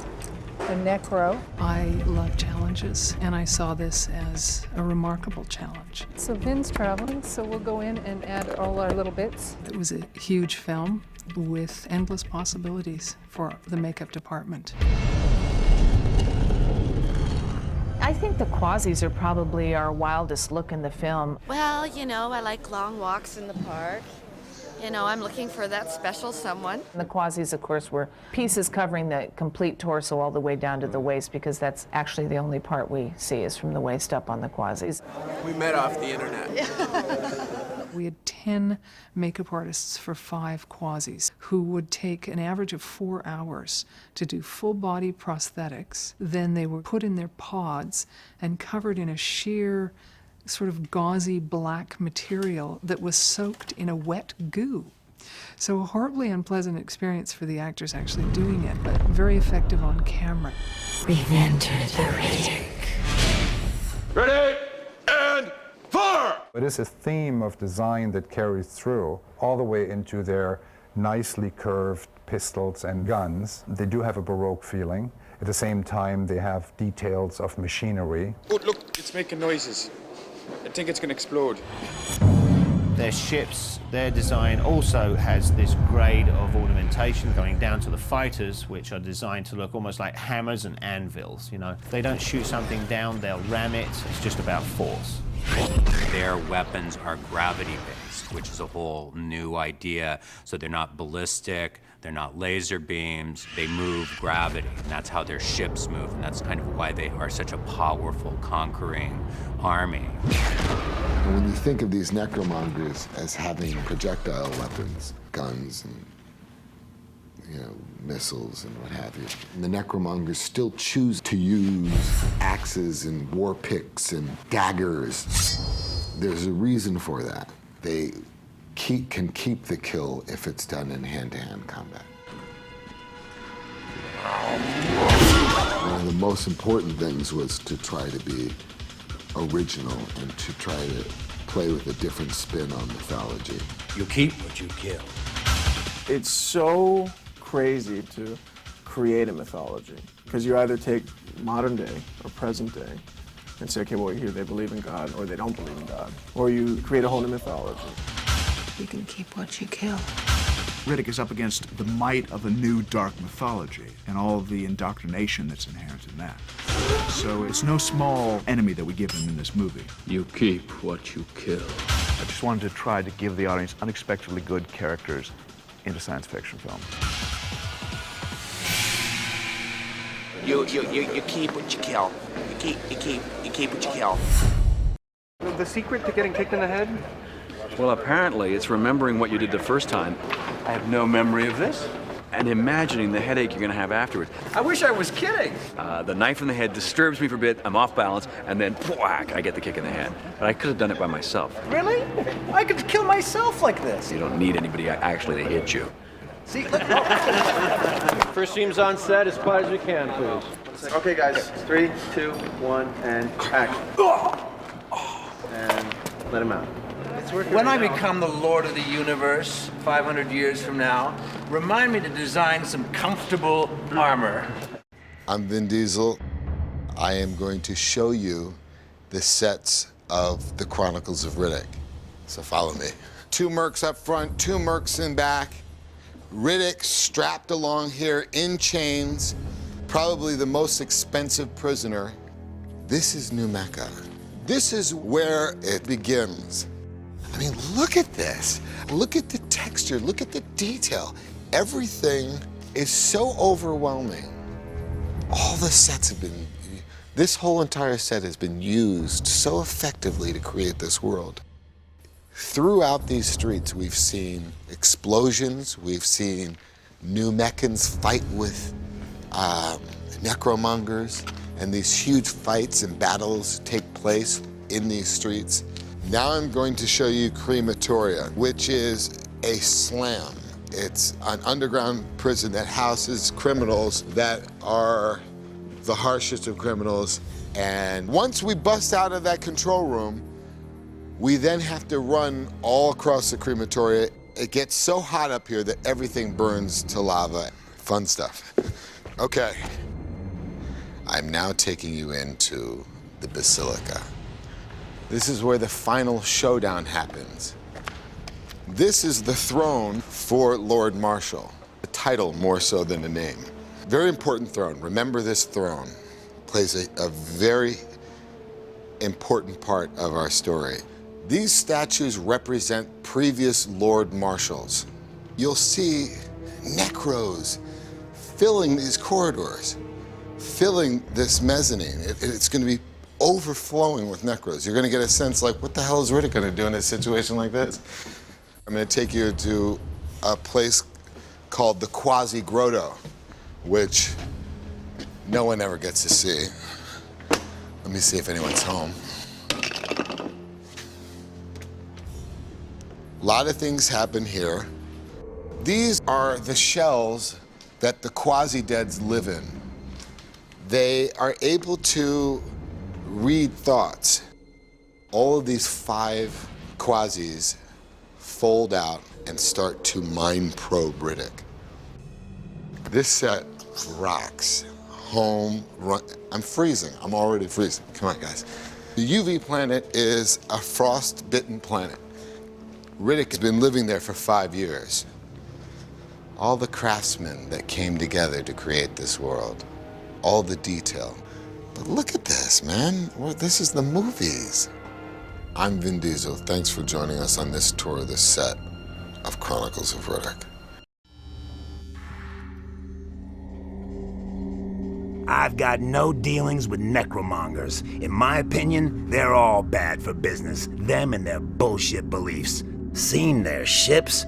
The Necro. I love challenges, and I saw this as a remarkable challenge. So Vin's traveling, so we'll go in and add all our little bits. It was a huge film with endless possibilities for the makeup department. I think the Quasis are probably our wildest look in the film. Well, you know, I like long walks in the park. You know, I'm looking for that special someone. The Quasis, of course, were pieces covering the complete torso all the way down to the waist, because that's actually the only part we see is from the waist up on the Quasis. We met off the internet. We had 10 makeup artists for 5 Quasis who would take an average of 4 hours to do full body prosthetics. Then they were put in their pods and covered in a sheer sort of gauzy black material that was soaked in a wet goo. So a horribly unpleasant experience for the actors actually doing it, but very effective on camera. We've entered the Riddick. Ready and fire! It is a theme of design that carries through all the way into their nicely curved pistols and guns. They do have a Baroque feeling. At the same time, they have details of machinery. Oh, look, it's making noises. I think it's going to explode. Their ships, their design also has this grade of ornamentation going down to the fighters, which are designed to look almost like hammers and anvils, you know. If they don't shoot something down, they'll ram it. It's just about force. Their weapons are gravity-based, which is a whole new idea. So they're not ballistic, they're not laser beams, they move gravity, and that's how their ships move, and that's kind of why they are such a powerful, conquering army. And when you think of these necromongers as having projectile weapons, guns and missiles and what have you, and the necromongers still choose to use axes and war picks and daggers. There's a reason for that. They can keep the kill if it's done in hand-to-hand combat. One of the most important things was to try to be original and to try to play with a different spin on mythology. You keep what you kill. It's so crazy to create a mythology, because you either take modern day or present day and say, okay, well, here they believe in God or they don't believe in God, or you create a whole new mythology. You can keep what you kill. Riddick is up against the might of a new dark mythology and all of the indoctrination that's inherent in that. So it's no small enemy that we give him in this movie. You keep what you kill. I just wanted to try to give the audience unexpectedly good characters in a science fiction film. You keep what you kill. You keep what you kill. The secret to getting kicked in the head? Well, apparently it's remembering what you did the first time. I have no memory of this. And imagining the headache you're gonna have afterwards. I wish I was kidding. The knife in the head disturbs me for a bit, I'm off balance, and then whack, I get the kick in the head. But I could have done it by myself. Really? I could kill myself like this. You don't need anybody actually to hit you. See, look. First team's on set, as quiet as we can, please. Okay, guys. 3, 2, 1, and action. And let him out. When I become the Lord of the Universe 500 years from now, remind me to design some comfortable armor. I'm Vin Diesel. I am going to show you the sets of the Chronicles of Riddick. So follow me. 2 mercs up front, 2 mercs in back. Riddick strapped along here in chains, probably the most expensive prisoner. This is New Mecca. This is where it begins. I mean, look at this. Look at the texture, look at the detail. Everything is so overwhelming. All the sets have been, this whole entire set has been used so effectively to create this world. Throughout these streets, we've seen explosions, we've seen New Meccans fight with necromongers, and these huge fights and battles take place in these streets. Now I'm going to show you Crematoria, which is a slam. It's an underground prison that houses criminals that are the harshest of criminals. And once we bust out of that control room, we then have to run all across the crematoria. It gets so hot up here that everything burns to lava. Fun stuff. Okay. I'm now taking you into the Basilica. This is where the final showdown happens. This is the throne for Lord Marshal, a title more so than a name. Very important throne. Remember, this throne plays a very important part of our story. These statues represent previous Lord Marshals. You'll see necros filling these corridors, filling this mezzanine. It's going to be overflowing with necros. You're going to get a sense like, what the hell is Riddick going to do in a situation like this? I'm going to take you to a place called the Quasi Grotto, which no one ever gets to see. Let me see if anyone's home. A lot of things happen here. These are the shells that the quasi-deads live in. They are able to read thoughts. All of these 5 quasis fold out and start to mind probe Riddick. This set rocks. Home run. I'm freezing. I'm already freezing. Come on, guys. The UV planet is a frost-bitten planet. Riddick has been living there for 5 years. All the craftsmen that came together to create this world, all the detail. But look at this, man. Well, this is the movies. I'm Vin Diesel. Thanks for joining us on this tour of the set of Chronicles of Riddick. I've got no dealings with necromongers. In my opinion, they're all bad for business. Them and their bullshit beliefs. Seen their ships?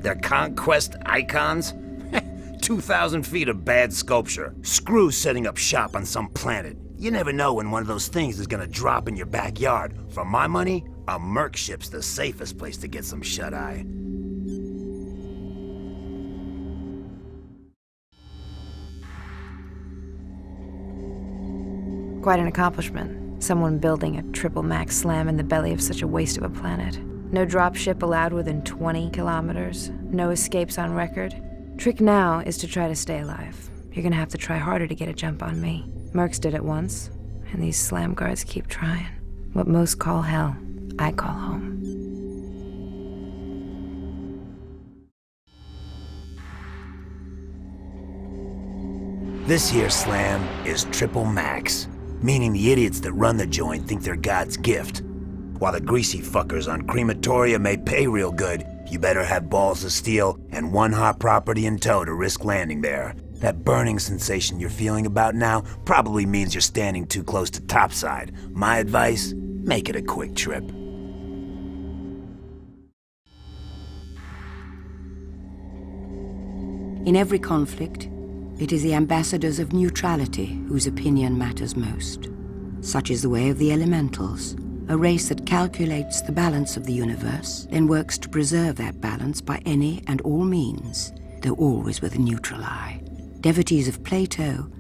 Their conquest icons? 2,000 feet of bad sculpture. Screw setting up shop on some planet. You never know when one of those things is gonna drop in your backyard. For my money, a merc ship's the safest place to get some shut-eye. Quite an accomplishment. Someone building a triple max slam in the belly of such a waste of a planet. No dropship allowed within 20 kilometers. No escapes on record. Trick now is to try to stay alive. You're gonna have to try harder to get a jump on me. Mercs did it once, and these slam guards keep trying. What most call hell, I call home. This here slam is triple max, meaning the idiots that run the joint think they're God's gift. While the greasy fuckers on crematoria may pay real good, you better have balls of steel and one hot property in tow to risk landing there. That burning sensation you're feeling about now probably means you're standing too close to topside. My advice, make it a quick trip. In every conflict, it is the ambassadors of neutrality whose opinion matters most. Such is the way of the elementals, a race that calculates the balance of the universe, then works to preserve that balance by any and all means, though always with a neutral eye. Devotees of Plato,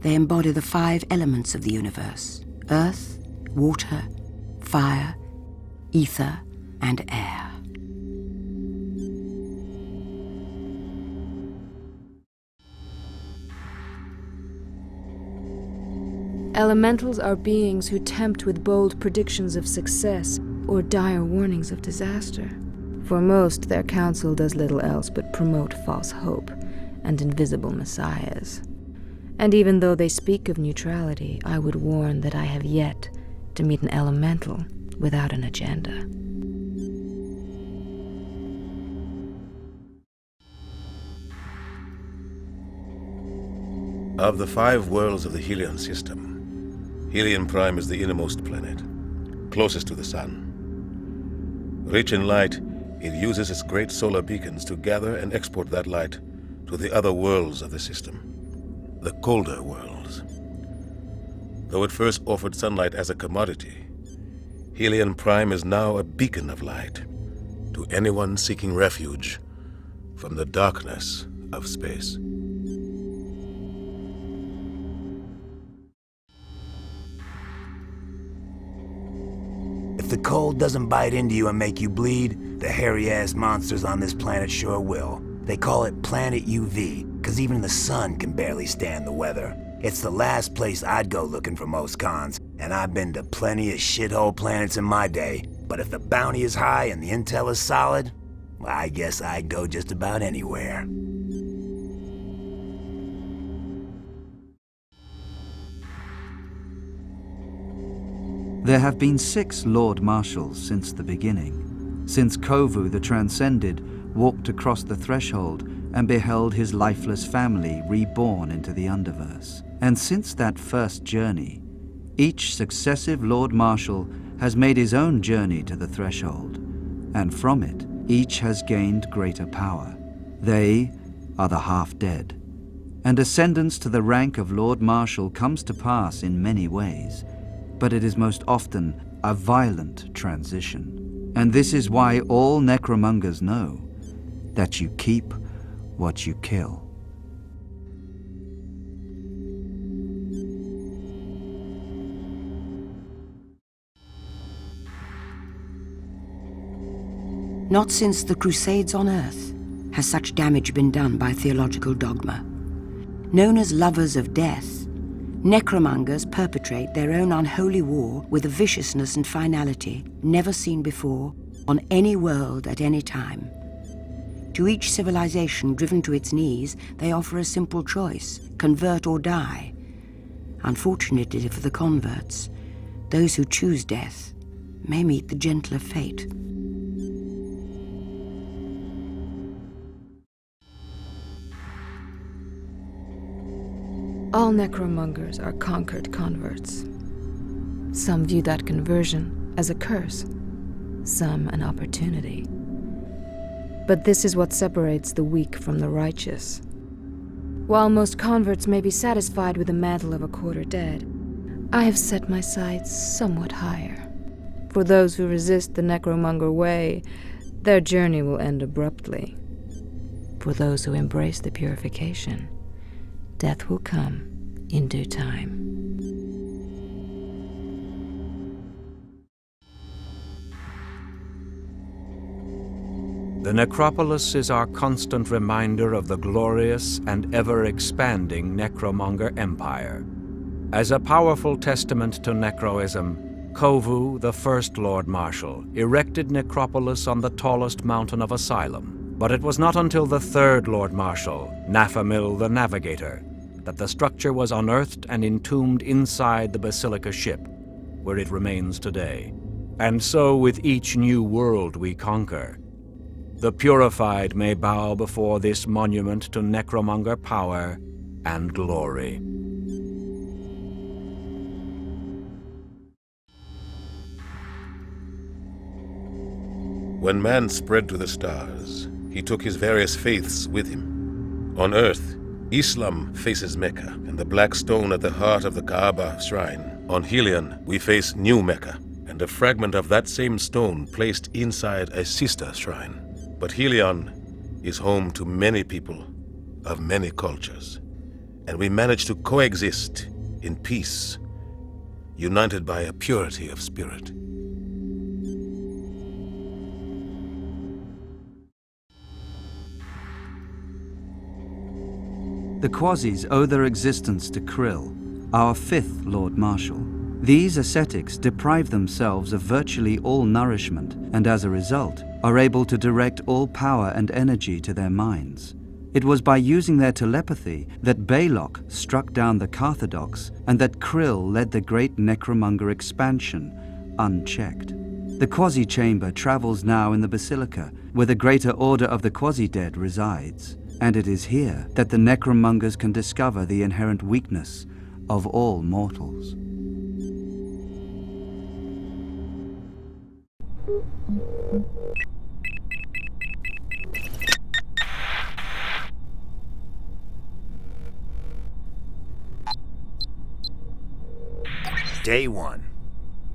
they embody the 5 elements of the universe: earth, water, fire, ether, and air. Elementals are beings who tempt with bold predictions of success or dire warnings of disaster. For most, their counsel does little else but promote false hope and invisible messiahs. And even though they speak of neutrality, I would warn that I have yet to meet an elemental without an agenda. Of the 5 worlds of the Helion system, Helion Prime is the innermost planet, closest to the sun. Rich in light, it uses its great solar beacons to gather and export that light to the other worlds of the system, the colder worlds. Though it first offered sunlight as a commodity, Helion Prime is now a beacon of light to anyone seeking refuge from the darkness of space. If the cold doesn't bite into you and make you bleed, the hairy-ass monsters on this planet sure will. They call it Planet UV, because even the sun can barely stand the weather. It's the last place I'd go looking for most cons, and I've been to plenty of shithole planets in my day. But if the bounty is high and the intel is solid, well, I guess I'd go just about anywhere. There have been 6 Lord Marshals since the beginning, since Kovu the Transcended walked across the threshold and beheld his lifeless family reborn into the Underverse. And since that first journey, each successive Lord Marshal has made his own journey to the threshold, and from it, each has gained greater power. They are the half-dead. And ascendance to the rank of Lord Marshal comes to pass in many ways, but it is most often a violent transition. And this is why all necromongers know that you keep what you kill. Not since the Crusades on Earth has such damage been done by theological dogma. Known as lovers of death, necromongers perpetrate their own unholy war with a viciousness and finality never seen before on any world at any time. To each civilization driven to its knees, they offer a simple choice: convert or die. Unfortunately for the converts, those who choose death may meet the gentler fate. All necromongers are conquered converts. Some view that conversion as a curse, some an opportunity. But this is what separates the weak from the righteous. While most converts may be satisfied with the mantle of a quarter dead, I have set my sights somewhat higher. For those who resist the necromonger way, their journey will end abruptly. For those who embrace the purification, death will come in due time. The necropolis is our constant reminder of the glorious and ever-expanding necromonger empire. As a powerful testament to necroism, Kovu, the first Lord Marshal, erected necropolis on the tallest mountain of Asylum. But it was not until the third Lord Marshal, Nafamil the Navigator, that the structure was unearthed and entombed inside the Basilica ship, where it remains today. And so with each new world we conquer, the purified may bow before this monument to necromonger power and glory. When man spread to the stars, he took his various faiths with him. On Earth, Islam faces Mecca and the black stone at the heart of the Kaaba shrine. On Helion, we face New Mecca and a fragment of that same stone placed inside a sister shrine. But Helion is home to many people of many cultures, and we manage to coexist in peace, united by a purity of spirit. The Quasis owe their existence to Krill, our fifth Lord Marshal. These ascetics deprive themselves of virtually all nourishment, and as a result, are able to direct all power and energy to their minds. It was by using their telepathy that Balok struck down the Carthodox, and that Krill led the great necromonger expansion, unchecked. The Quasi Chamber travels now in the Basilica, where the greater order of the Quasi-Dead resides. And it is here that the necromongers can discover the inherent weakness of all mortals. Day 1.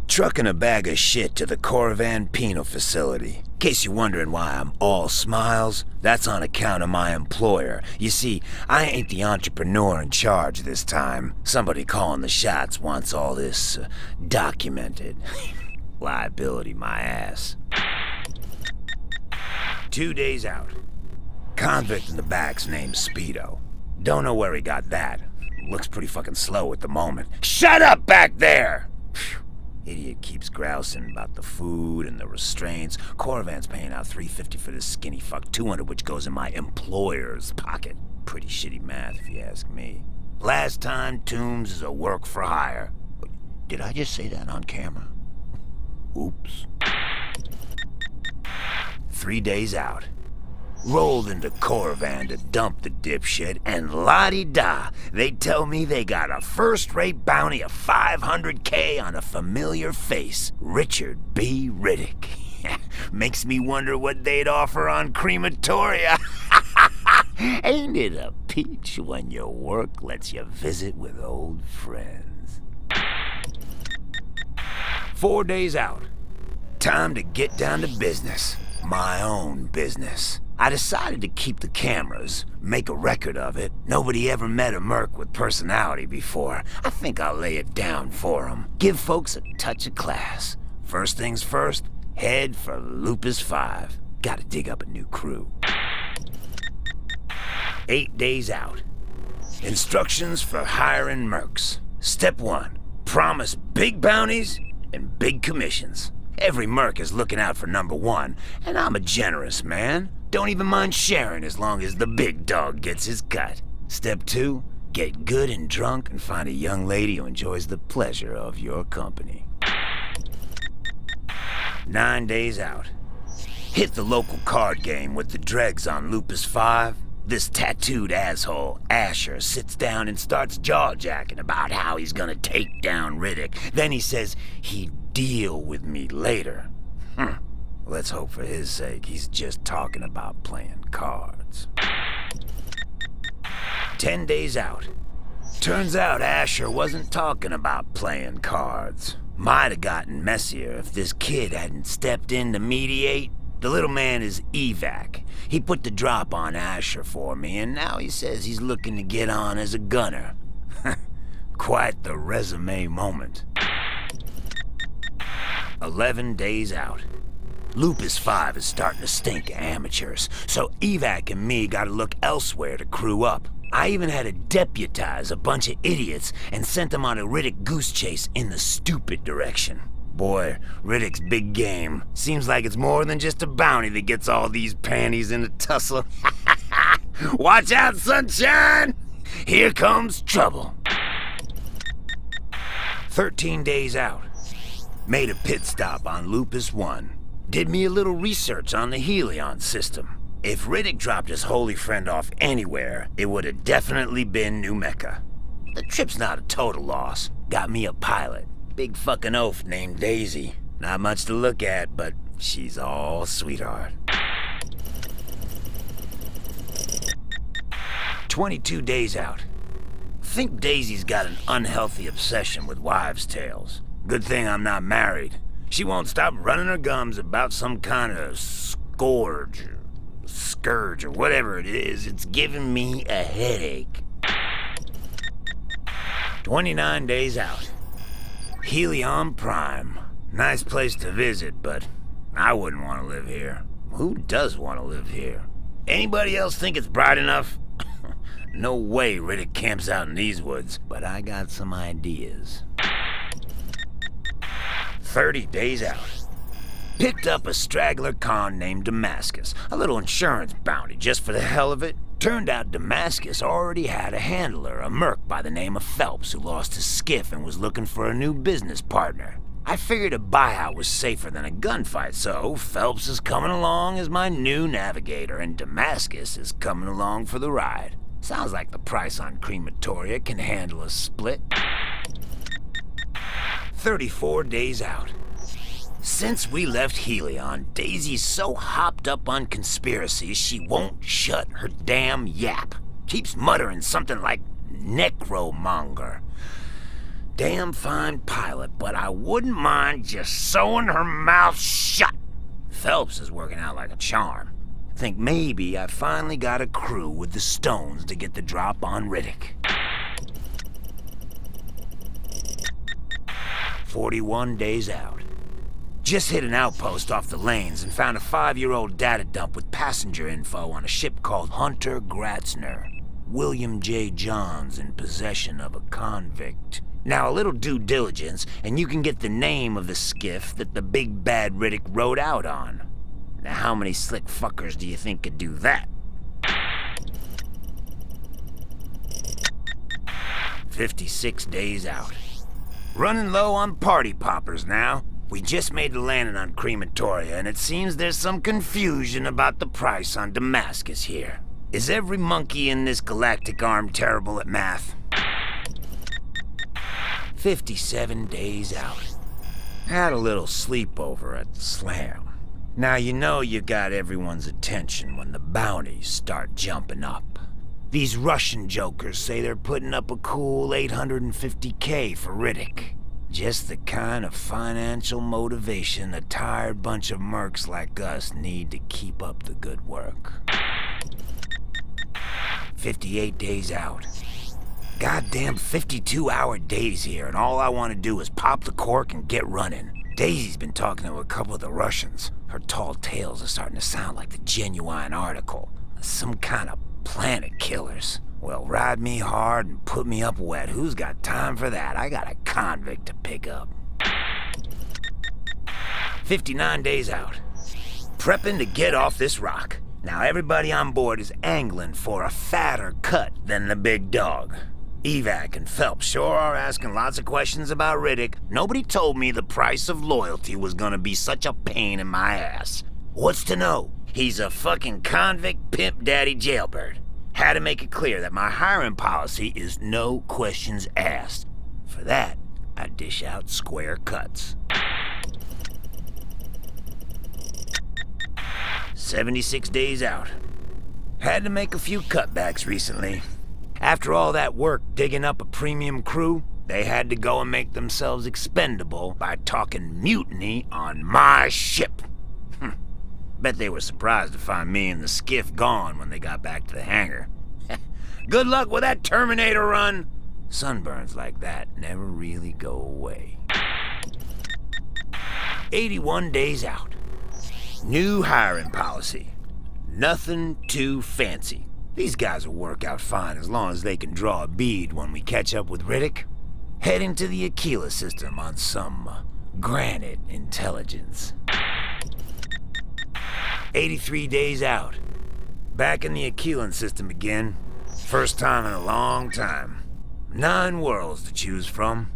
Trucking a bag of shit to the Corvan Penal Facility. In case you're wondering why I'm all smiles, that's on account of my employer. You see, I ain't the entrepreneur in charge this time. Somebody calling the shots wants all this documented. Liability my ass. 2 days out. Convict in the back's named Speedo. Don't know where he got that. looks pretty fucking slow at the moment. Shut up back there! Phew. Idiot keeps grousing about the food and the restraints. Corvan's paying out $350 for this skinny fuck, $200 which goes in my employer's pocket. Pretty shitty math if you ask me. Last time Toombs is a work for hire. Did I just say that on camera? Oops. 3 days out. Rolled into Corvan to dump the dipshit, and la-di-da, they tell me they got a first-rate bounty of $500K on a familiar face, Richard B. Riddick. Makes me wonder what they'd offer on crematoria. Ain't it a peach when your work lets you visit with old friends? 4 days out. Time to get down to business. My own business. I decided to keep the cameras, make a record of it. Nobody ever met a merc with personality before. I think I'll lay it down for them. Give folks a touch of class. First things first, head for Lupus 5. Gotta dig up a new crew. 8 days out. Instructions for hiring mercs. Step 1, promise big bounties and big commissions. Every merc is looking out for number 1, and I'm a generous man. Don't even mind sharing as long as the big dog gets his cut. Step 2, get good and drunk and find a young lady who enjoys the pleasure of your company. 9 days out. Hit the local card game with the dregs on Lupus 5. This tattooed asshole, Asher, sits down and starts jaw-jacking about how he's gonna take down Riddick. Then he says he'd deal with me later. Let's hope for his sake he's just talking about playing cards. 10 days out. Turns out Asher wasn't talking about playing cards. Might have gotten messier if this kid hadn't stepped in to mediate. The little man is evac. He put the drop on Asher for me, and now he says he's looking to get on as a gunner. Quite the resume moment. 11 days out. Lupus 5 is starting to stink of amateurs, so evac and me gotta look elsewhere to crew up. I even had to deputize a bunch of idiots and sent them on a Riddick goose chase in the stupid direction. Boy, Riddick's big game. Seems like it's more than just a bounty that gets all these panties in a tussle. Watch out, sunshine! Here comes trouble. 13 days out. Made a pit stop on Lupus 1. Did me a little research on the Helion system. If Riddick dropped his holy friend off anywhere, it would have definitely been New Mecca. The trip's not a total loss. Got me a pilot. Big fucking oaf named Daisy. Not much to look at, but she's all sweetheart. 22 days out. Think Daisy's got an unhealthy obsession with wives' tales. Good thing I'm not married. She won't stop running her gums about some kind of scourge or whatever it is. It's giving me a headache. 29 days out. Helion Prime. Nice place to visit, but I wouldn't want to live here. Who does want to live here? Anybody else think it's bright enough? No way Riddick camps out in these woods, but I got some ideas. 30 days out. Picked up a straggler con named Damascus, a little insurance bounty just for the hell of it. Turned out Damascus already had a handler, a merc by the name of Phelps, who lost his skiff and was looking for a new business partner. I figured a buyout was safer than a gunfight, so Phelps is coming along as my new navigator, and Damascus is coming along for the ride. Sounds like the price on crematoria can handle a split. 34 days out. Since we left Helion, Daisy's so hopped up on conspiracies she won't shut her damn yap. Keeps muttering something like necromonger. Damn fine pilot, but I wouldn't mind just sewing her mouth shut. Phelps is working out like a charm. Think maybe I finally got a crew with the stones to get the drop on Riddick. 41 days out. Just hit an outpost off the lanes and found a 5-year-old data dump with passenger info on a ship called Hunter Gratzner. William J. Johns in possession of a convict. Now, a little due diligence, and you can get the name of the skiff that the big bad Riddick rode out on. Now, how many slick fuckers do you think could do that? 56 days out. Running low on party poppers now. We just made the landing on Crematoria, and it seems there's some confusion about the price on Damascus here. Is every monkey in this galactic arm terrible at math? 57 days out. Had a little sleepover at the Slam. Now you know you got everyone's attention when the bounties start jumping up. These Russian jokers say they're putting up a cool 850K for Riddick. Just the kind of financial motivation a tired bunch of mercs like us need to keep up the good work. 58 days out. Goddamn 52-hour days here, and all I want to do is pop the cork and get running. Daisy's been talking to a couple of the Russians. Her tall tales are starting to sound like the genuine article. Some kind of planet killers. Well, ride me hard and put me up wet. Who's got time for that? I got a convict to pick up. 59 days out. Prepping to get off this rock. Now everybody on board is angling for a fatter cut than the big dog. Evac and Phelps sure are asking lots of questions about Riddick. Nobody told me the price of loyalty was gonna be such a pain in my ass. What's to know? He's a fucking convict pimp daddy jailbird. Had to make it clear that my hiring policy is no questions asked. For that, I dish out square cuts. 76 days out. Had to make a few cutbacks recently. After all that work digging up a premium crew, they had to go and make themselves expendable by talking mutiny on my ship. Bet they were surprised to find me and the skiff gone when they got back to the hangar. Good luck with that Terminator run. Sunburns like that never really go away. 81 days out. New hiring policy. Nothing too fancy. These guys will work out fine as long as they can draw a bead when we catch up with Riddick. Heading to the Aquila system on some granite intelligence. 83 days out. Back in the Aquilan system again. First time in a long time. 9 worlds to choose from.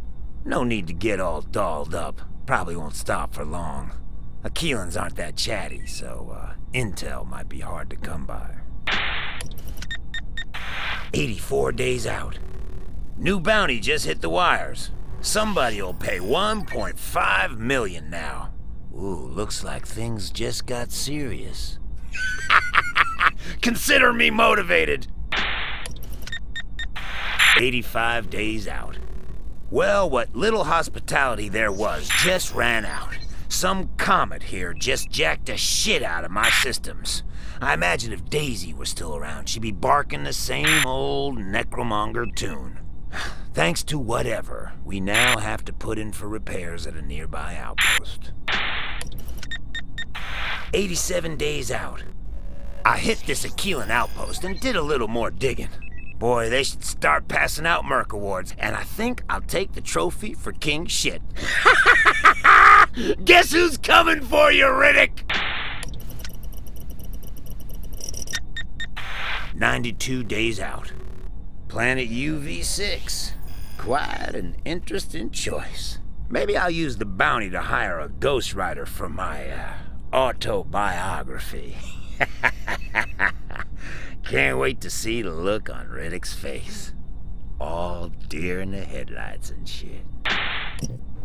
No need to get all dolled up. Probably won't stop for long. Aquilans aren't that chatty, so intel might be hard to come by. 84 days out. New bounty just hit the wires. Somebody'll pay 1.5 million now. Ooh, looks like things just got serious. Consider me motivated. 85 days out. Well, what little hospitality there was just ran out. Some comet here just jacked the shit out of my systems. I imagine if Daisy were still around, she'd be barking the same old necromonger tune. Thanks to whatever, we now have to put in for repairs at a nearby outpost. 87 days out. I hit this Aquilan outpost and did a little more digging. Boy, they should start passing out Merc Awards, and I think I'll take the trophy for king shit. Guess who's coming for you, Riddick? 92 days out. Planet UV6. Quite an interesting choice. Maybe I'll use the bounty to hire a ghostwriter for my autobiography. Can't wait to see the look on Riddick's face. All deer in the headlights and shit.